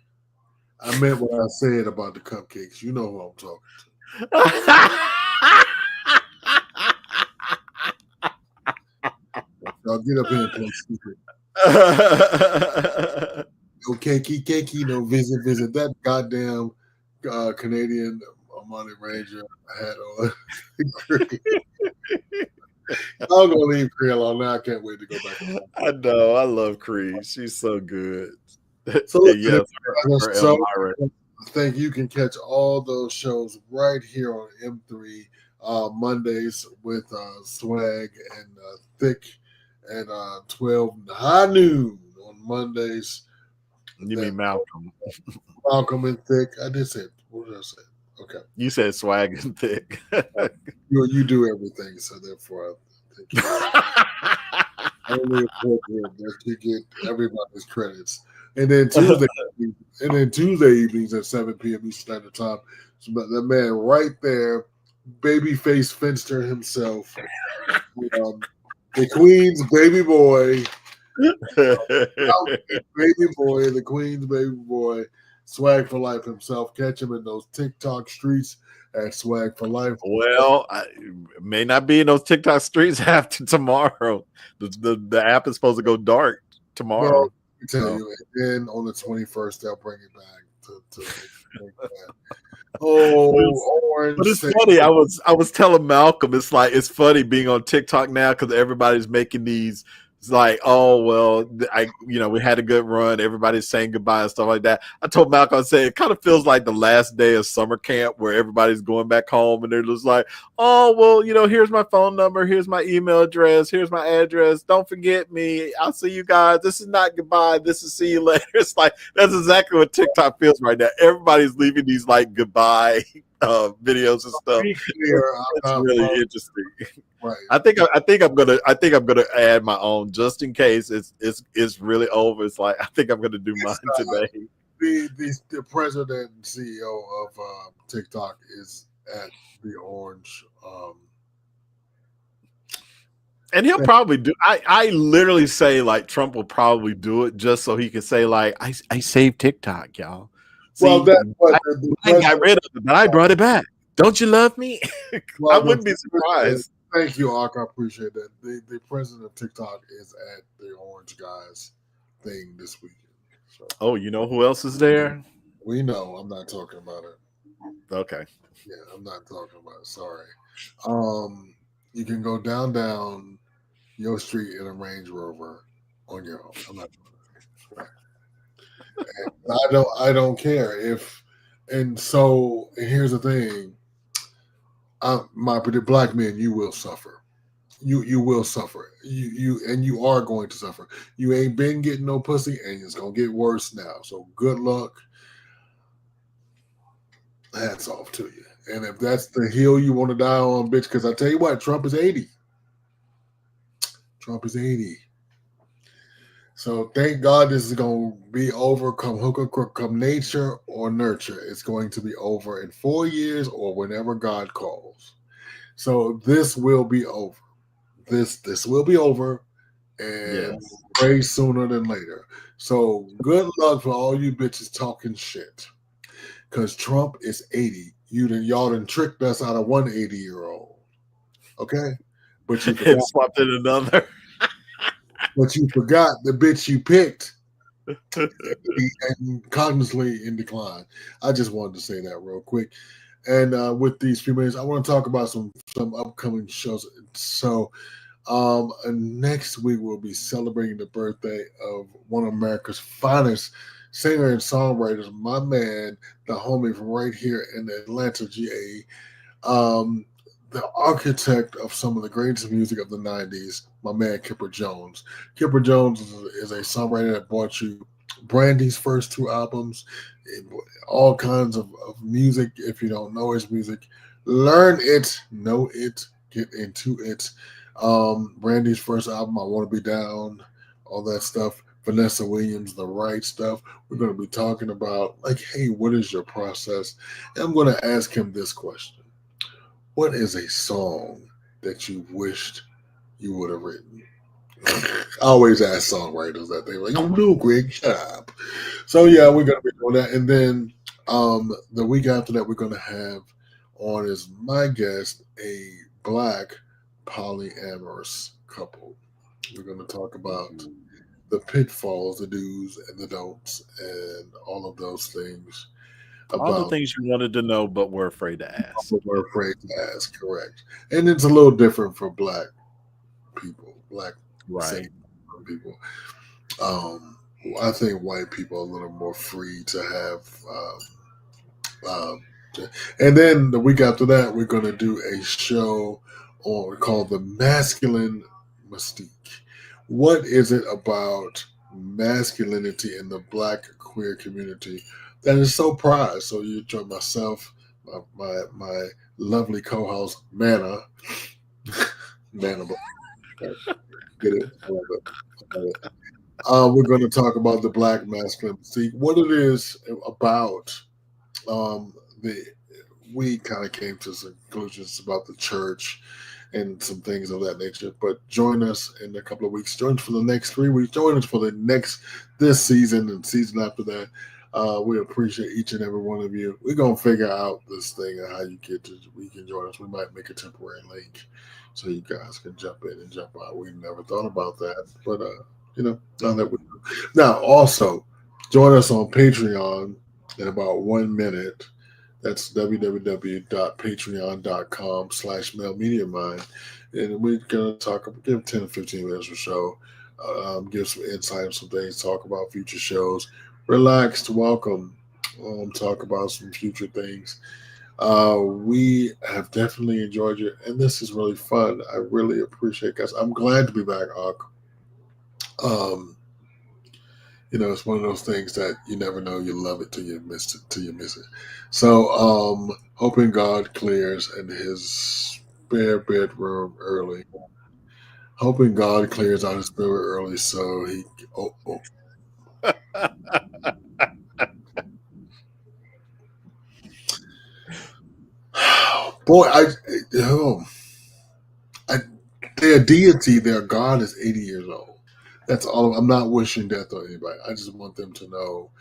I meant what I said about the cupcakes. You know who I'm talking to. Y'all get up here and play stupid. No cakey, no visit. That goddamn Canadian Money Ranger hat on. I'm gonna leave Cree alone now. I can't wait to go back.
I know. I love Cree. She's so good.
So,
yes,
I think you can catch all those shows right here on M3 Mondays with Swag and Thick, and 12 high noon on Mondays.
You mean Malcolm?
Malcolm and Thick. I did say. What did I say? Okay.
You said Swag and Thick.
you do everything, so therefore I think only appropriate that you get everybody's credits. And then Tuesday evenings at 7 p.m. Eastern Standard Time. So that man right there, babyface Finster himself, the Queen's baby boy, the Queen's baby boy, Swag for Life himself. Catch him in those TikTok streets at Swag for Life.
Well, I may not be in those TikTok streets after tomorrow. The app is supposed to go dark tomorrow.
Well, tell you, and then on the 21st they'll bring it back to orange.
But it's funny. I was telling Malcolm, it's funny being on TikTok now because everybody's making these. It's like, oh well, we had a good run. Everybody's saying goodbye and stuff like that. I told Malcolm, I said it kind of feels like the last day of summer camp where everybody's going back home and they're just like, oh well, here's my phone number, here's my email address, here's my address. Don't forget me. I'll see you guys. This is not goodbye. This is see you later. It's like that's exactly what TikTok feels right now. Everybody's leaving these like goodbye videos and stuff. It's really interesting.
Right.
I think I'm gonna add my own just in case it's really over. It's like I think I'm gonna do mine today.
The president and CEO of TikTok is at the Orange.
And he'll probably do. I literally say like Trump will probably do it just so he can say like I saved TikTok, y'all. See,
Well, that's what
I got rid of it, but I brought it back. Don't you love me?
Well,
I wouldn't be surprised.
Thank you, Ark. I appreciate that. The president of TikTok is at the Orange Guys thing this weekend. So
Oh, you know who else is there?
we know. I'm not talking about it.
Okay.
Yeah, I'm not talking about it. Sorry. You can go down your street in a Range Rover on your own. I'm not doing that. And I don't care if. And so, and here's the thing. My black men, you will suffer. You will suffer. You are going to suffer. You ain't been getting no pussy, and it's gonna get worse now. So good luck. Hats off to you. And if that's the hill you want to die on, bitch, because I tell you what, Trump is 80. Trump is 80. So thank God this is going to be over come hook or crook, come nature or nurture. It's going to be over in 4 years or whenever God calls. So this will be over. This will be over and way sooner than later. So good luck for all you bitches talking shit. Because Trump is 80. Y'all done tricked us out of one 80-year-old. Okay? But you
And swapped in another.
But you forgot the bitch you picked and cognitively in decline. I just wanted to say that real quick. And with these few minutes, I want to talk about some upcoming shows. So next week we'll be celebrating the birthday of one of America's finest singer and songwriters, my man, the homie from right here in Atlanta, GA. The architect of some of the greatest music of the 90s, my man Kipper Jones. Kipper Jones is a songwriter that brought you Brandy's first 2 albums, all kinds of music. If you don't know his music, learn it, know it, get into it. Brandy's first album, I Want to Be Down, all that stuff. Vanessa Williams, The Right Stuff. We're going to be talking about, like, hey, what is your process? And I'm going to ask him this question. What is a song that you wished you would have written? I always ask songwriters that. They're like, no, Greg, shut up. So, yeah, we're going to be doing that. And then the week after that, we're going to have on as my guest a Black polyamorous couple. We're going to talk about the pitfalls, the do's and the don'ts, and all of those things.
All the things you wanted to know, but were afraid to ask.
We're afraid to ask, correct. And it's a little different for Black people, Black people. I think white people are a little more free to have. And then the week after that, we're going to do a show called The Masculine Mystique. What is it about masculinity in the Black queer community that is so prized? So you join myself, my lovely co-host, Manna. Manna. Get it? I love it. We're going to talk about the Black masculine mystique, what it is about. We kind of came to some conclusions about the church and some things of that nature. But join us in a couple of weeks. Join us for the next 3 weeks. Join us for this season and season after that. We appreciate each and every one of you. We're gonna figure out this thing and how you can join us. We might make a temporary link so you guys can jump in and jump out. We never thought about that, but now that we do. Now also join us on Patreon in about 1 minute. That's www.patreon.com/MailMediaMind. And we're going to give 10 to 15 minutes or so, give some insight on some things, talk about future shows. Relaxed, welcome, talk about some future things. We have definitely enjoyed you, and this is really fun. I really appreciate it, guys. I'm glad to be back, Ak. It's one of those things that you never know you love it till you miss it. So, hoping God clears in his spare bedroom early. Hoping God clears out his spirit early so he. Boy, their deity, their God is 80 years old. That's all. I'm not wishing death on anybody. I just want them to know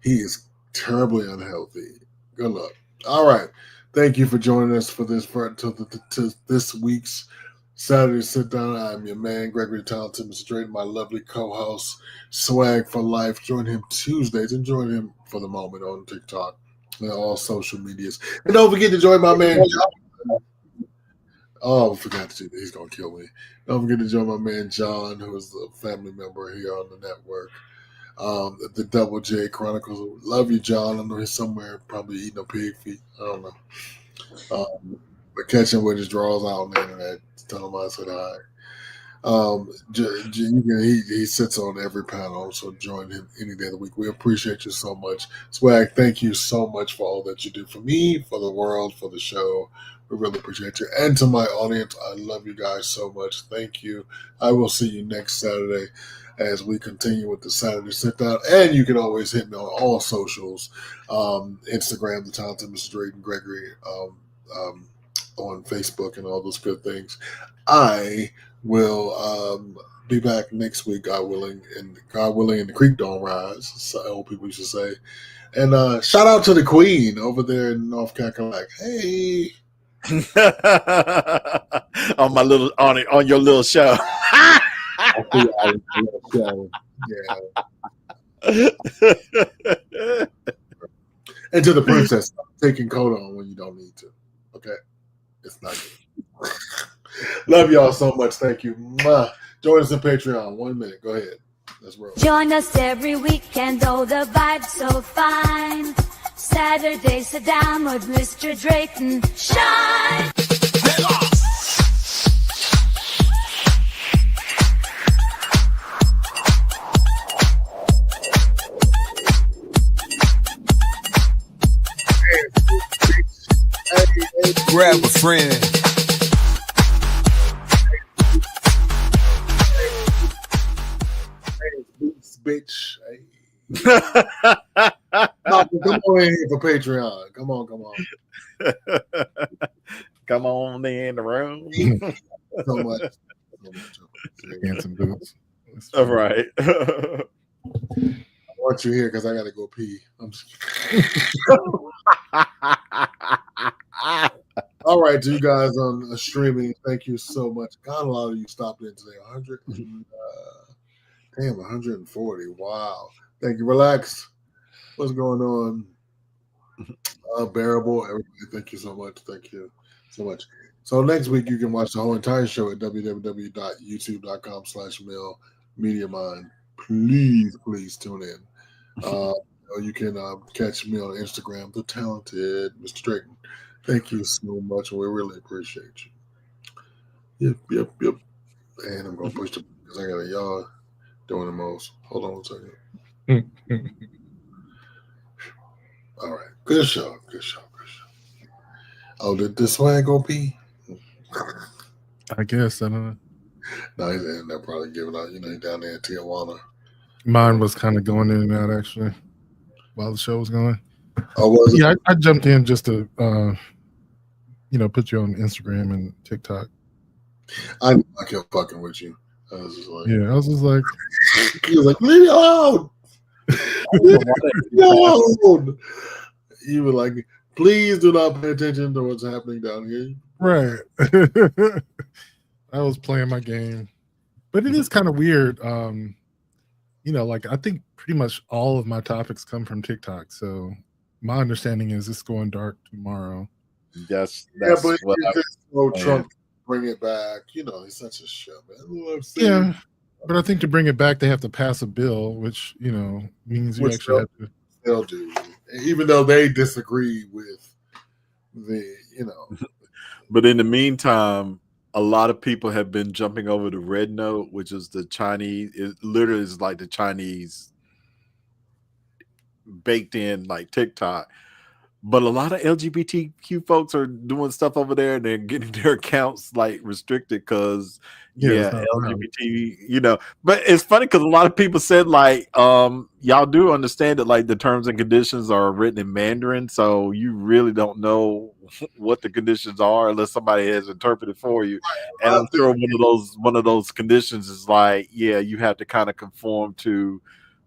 he is terribly unhealthy. Good luck. All right. Thank you for joining us for this to this week's Saturday Sit Down. I'm your man, Gregory Talented, Mr. Drayton, my lovely co-host, Swag for Life. Join him Tuesdays and join him for the moment on TikTok and all social medias. And don't forget to join my man, John. Oh, I forgot to do that. He's going to kill me. Don't forget to join my man, John, who is a family member here on the network. The Double J Chronicles. Love you, John. I know he's somewhere probably eating a pig feet. I don't know. But catch him with his draws out on the internet. Tell him I said hi. He sits on every panel, so join him any day of the week. We appreciate you so much. Swag, thank you so much for all that you do for me, for the world, for the show. We really appreciate you. And to my audience, I love you guys so much. Thank you. I will see you next Saturday as we continue with the Saturday Sit Down. And you can always hit me on all socials. Instagram, The Talented Mr. Drayton Gregory, on Facebook and all those good things. I will be back next week, God willing, and the creek don't rise, so old people used to say. And shout out to the Queen over there in North Carolina. Hey.
on my little on your little show.
And to the princess, stop taking coat on when you don't need to. Okay, it's not good. Love y'all so much. Thank you. Mwah. Join us on Patreon. 1 minute. Go ahead. Let's roll.
Join us every weekend, oh, the vibe's so fine. Saturday, sit down with Mr. Drayton. Shine!
Grab a friend.
Bitch. No, come on in here for Patreon. Come on.
Come on in the room.
So much.
Handsome boots.
All right.
I want you here because I gotta go pee. I'm just all right, to you guys on streaming, thank you so much. God, a lot of you stopped in today. 140. Wow. Thank you. Relax. What's going on? Bearable. Everybody, thank you so much. Thank you so much. So next week you can watch the whole entire show at www.youtube.com/MillMediaMind. Please tune in. You can catch me on Instagram, The Talented Mr. Drayton. Thank you so much. We really appreciate you. Yep. And I'm gonna push the because I got a y'all doing the most. Hold on a second. All right. Good show. Oh, did this Swag go pee?
I guess. I don't know.
No, he's in there probably giving out, he's down there in Tijuana.
Mine was kind of going in and out, actually, while the show was going.
Oh, was it?
Yeah, I jumped in just to, put you on Instagram and TikTok.
I kept fucking with you. I was just like,
yeah, I was just like,
he was like, leave me alone. Leave me alone. You were like, please do not pay attention to what's happening down here.
Right. I was playing my game, but it is kind of weird. I think pretty much all of my topics come from TikTok. So my understanding is it's going dark tomorrow.
That's
but
what
Trump bring it back. He's such a shit, man.
Yeah, but I think to bring it back, they have to pass a bill, which means you actually have to.
They'll do, even though they disagree with the.
But in the meantime, a lot of people have been jumping over to Red Note, which is the Chinese. It literally is like the Chinese baked in like TikTok. But a lot of LGBTQ folks are doing stuff over there, and they're getting their accounts like restricted because LGBT. But it's funny because a lot of people said like, y'all do understand that like the terms and conditions are written in Mandarin, so you really don't know what the conditions are unless somebody has interpreted for you. And I'm sure one of those conditions is like, yeah, you have to kind of conform to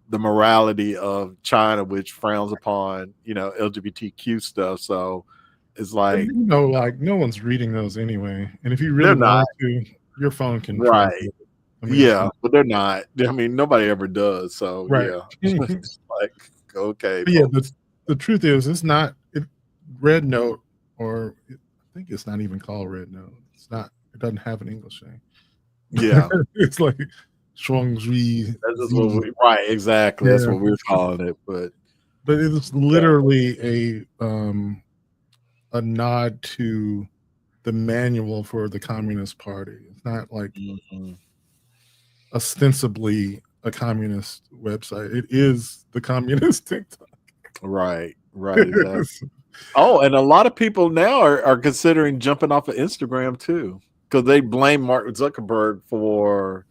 the morality of China, which frowns upon, LGBTQ stuff. So it's like,
like no one's reading those anyway. And if you
they're
really
not.
want to, your phone can
Right.
translate it. I mean,
Yeah, but they're not. I mean, nobody ever does. So
Right.
yeah, it's like, okay.
But yeah,
folks.
the truth is, it's not Red Note, or I think it's not even called Red Note. It's not. It doesn't have an English name.
Yeah.
It's like Shuangzhi.
That's just what right, exactly. That's what we're calling it. But
it's literally a nod to the manual for the Communist Party. It's not like ostensibly a communist website. It is the communist TikTok.
Right. Exactly. Oh, and a lot of people now are considering jumping off of Instagram too, because they blame Mark Zuckerberg for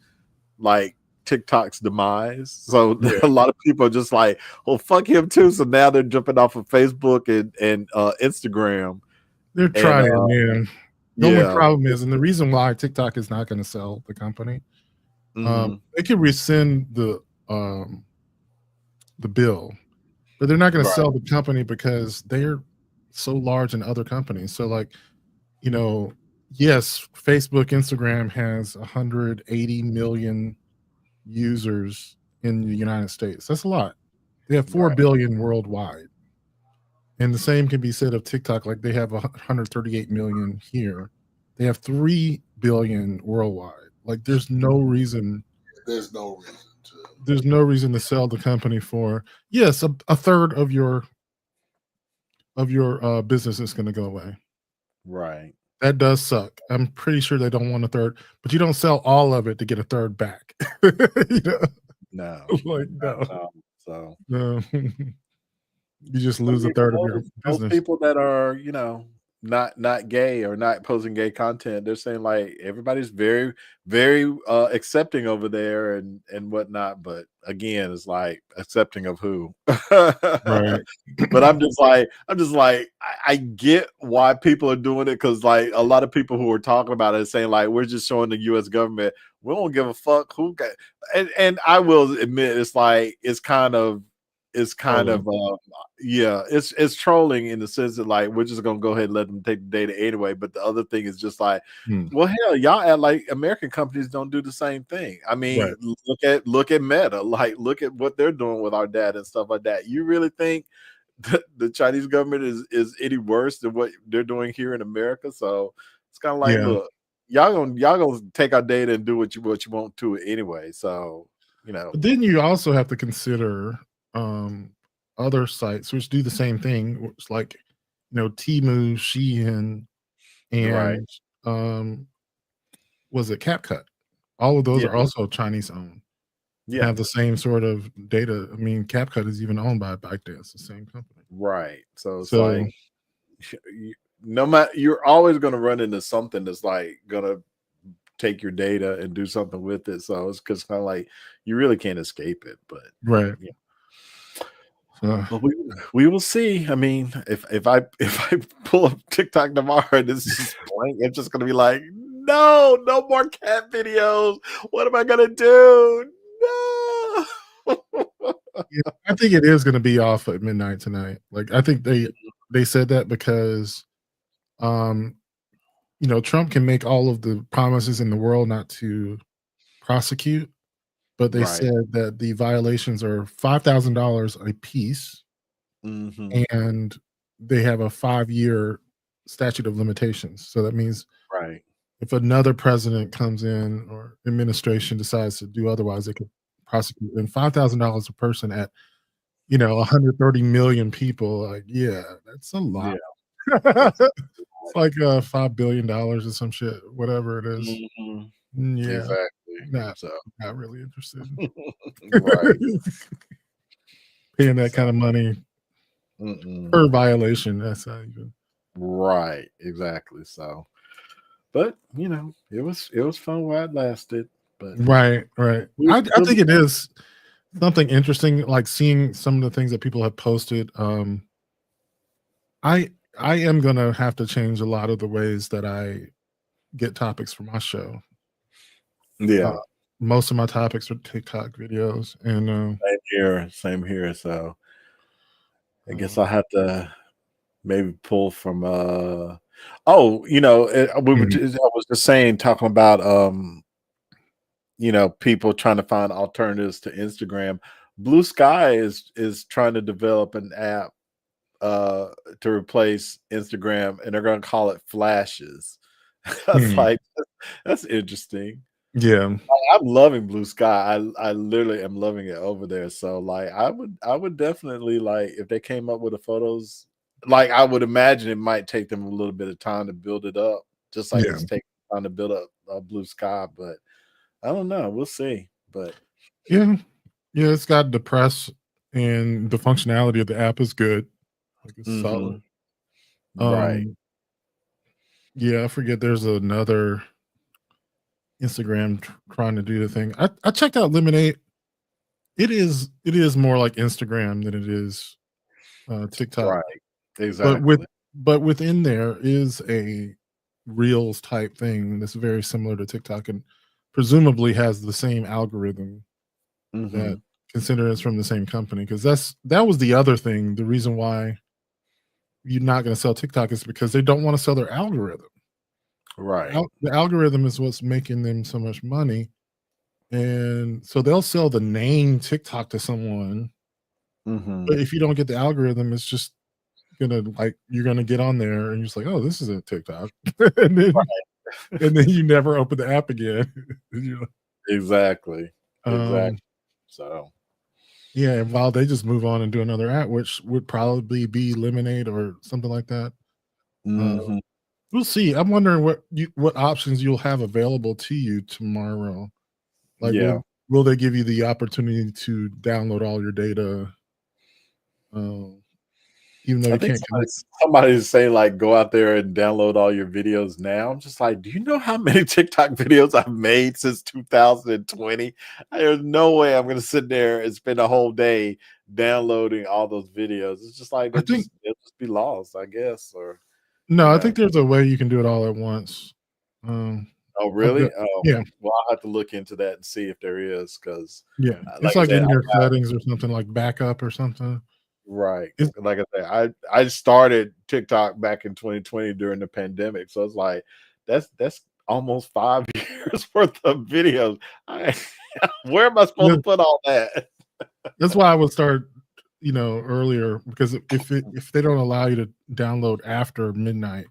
like TikTok's demise. So a lot of people are just like, well, fuck him too. So now they're jumping off of Facebook and Instagram.
They're trying, man. The
yeah.
only problem is, and the reason why TikTok is not going to sell the company, they can rescind the bill, but they're not going to sell the company because they're so large in other companies. So like, yes, Facebook, Instagram has 180 million users in the United States. That's a lot. They have 4 billion worldwide. And the same can be said of TikTok. Like they have 138 million here. They have 3 billion worldwide. Like there's no reason.
There's no reason to.
There's no reason to sell the company for, yes, a third of your business is going to go away.
Right.
That does suck. I'm pretty sure they don't want a third, but you don't sell all of it to get a third back.
No.
Like no.
So
no. You just lose a third of your
those
business.
people that are, not gay or not posting gay content, they're saying like everybody's very, very accepting over there and whatnot. But again, it's like accepting of who?
Right.
But I'm just like, I get why people are doing it, because like a lot of people who are talking about it are saying like we're just showing the U.S. government we don't give a fuck who got, and I will admit it's kind of it's trolling in the sense that like we're just gonna go ahead and let them take the data anyway. But the other thing is just like, well, hell, y'all act like American companies don't do the same thing. I mean, look at Meta, like look at what they're doing with our data and stuff like that. You really think that the Chinese government is any worse than what they're doing here in America? So it's kind of like, look, y'all gonna take our data and do what you want to it anyway. So
But then you also have to consider other sites which do the same thing. It's like Temu, Shein, and was it CapCut? All of those are also Chinese owned.
Yeah,
have the same sort of data. I mean, CapCut is even owned by ByteDance, the same company.
Right. So it's like no matter, you're always going to run into something that's like going to take your data and do something with it. So it's just kind of like you really can't escape it. But but we will see. I mean, if I pull up TikTok tomorrow and it's just blank, it's just going to be like, no more cat videos. What am I going to do? No.
I think it is going to be off at midnight tonight. Like I think they said that because Trump can make all of the promises in the world not to prosecute, but they said that the violations are $5,000 a piece, and they have a 5-year statute of limitations. So that means if another president comes in or administration decides to do otherwise, they could prosecute. And $5,000 a person at 130 million people, like that's a lot. It's like $5 billion or some shit, whatever it is. Yeah,
exactly.
Not really interested. Paying that kind of money per violation. That's not even
right. Exactly. So, but it was fun while it lasted. But
right. I think it is something interesting, like seeing some of the things that people have posted. I I am gonna have to change a lot of the ways that I get topics for my show.
Yeah.
Most of my topics are TikTok videos, and
Same here. So I guess I'll have to maybe pull from we were just, I was just saying, talking about people trying to find alternatives to Instagram. Blue Sky is trying to develop an app to replace Instagram, and they're going to call it Flashes. That's like, that's interesting.
Yeah,
I'm loving Blue Sky. I literally am loving it over there. So like, I would definitely, like, if they came up with the photos, like, I would imagine it might take them a little bit of time to build it up, just like it's taking time to build up Blue Sky. But I don't know. We'll see. But
yeah, it's got the press, and the functionality of the app is good. Like, it's solid.
Right.
Yeah, I forget. There's another Instagram trying to do the thing. I checked out Lemonade. It is more like Instagram than it is TikTok.
Right. Exactly.
But within there is a Reels type thing that's very similar to TikTok, and presumably has the same algorithm, that, considering it's from the same company, because that was the other thing. The reason why you're not going to sell TikTok is because they don't want to sell their algorithm.
Right.
The algorithm is what's making them so much money, and so they'll sell the name TikTok to someone. But if you don't get the algorithm, it's just gonna, like, you're gonna get on there and you're just like, oh, this isn't TikTok, and then you never open the app again.
Exactly. So
yeah, and while they just move on and do another app, which would probably be Lemonade or something like that. We'll see. I'm wondering what options you'll have available to you tomorrow. Like, will they give you the opportunity to download all your data? Even though
I
you
think
can't.
somebody's saying, like, go out there and download all your videos now. I'm just like, do you know how many TikTok videos I've made since 2020? There's no way I'm going to sit there and spend a whole day downloading all those videos. It's just like, they'll just be lost, I guess. Or
No, I think there's a way you can do it all at once.
Oh, really?
Yeah.
Well, I'll have to look into that and see if there is, because
It's like in your settings or something, like backup or something.
Right. Like I said, I started TikTok back in 2020 during the pandemic. So it's like, that's almost 5 years worth of videos. Where am I supposed to put all that?
That's why I would start, earlier, because if they don't allow you to download after midnight,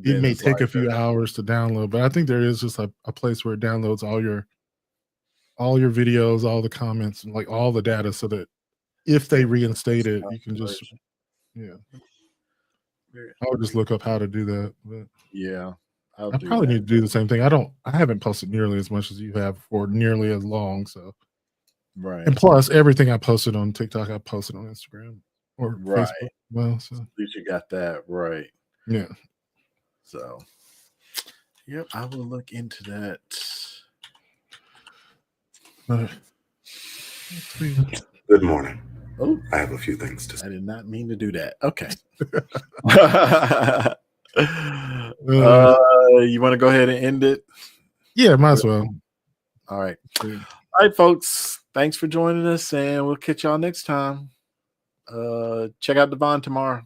it may take a few hours to download. But I think there is just a place where it downloads all your videos, all the comments, and like all the data, so that if they reinstate it, you can just I would just look up how to do that. But I probably need to do the same thing. I haven't posted nearly as much as you have for nearly as long. So
right.
And plus, everything I posted on TikTok, I posted on Instagram or Facebook. Well, so
at least you got that right.
Yeah.
So yep, I will look into that.
Good morning.
Oh,
I have a few things to say.
I did not mean to do that. Okay. You want to go ahead and end it?
Yeah, might as well.
All right. All right, folks. Thanks for joining us, and we'll catch y'all next time. Check out Devon tomorrow.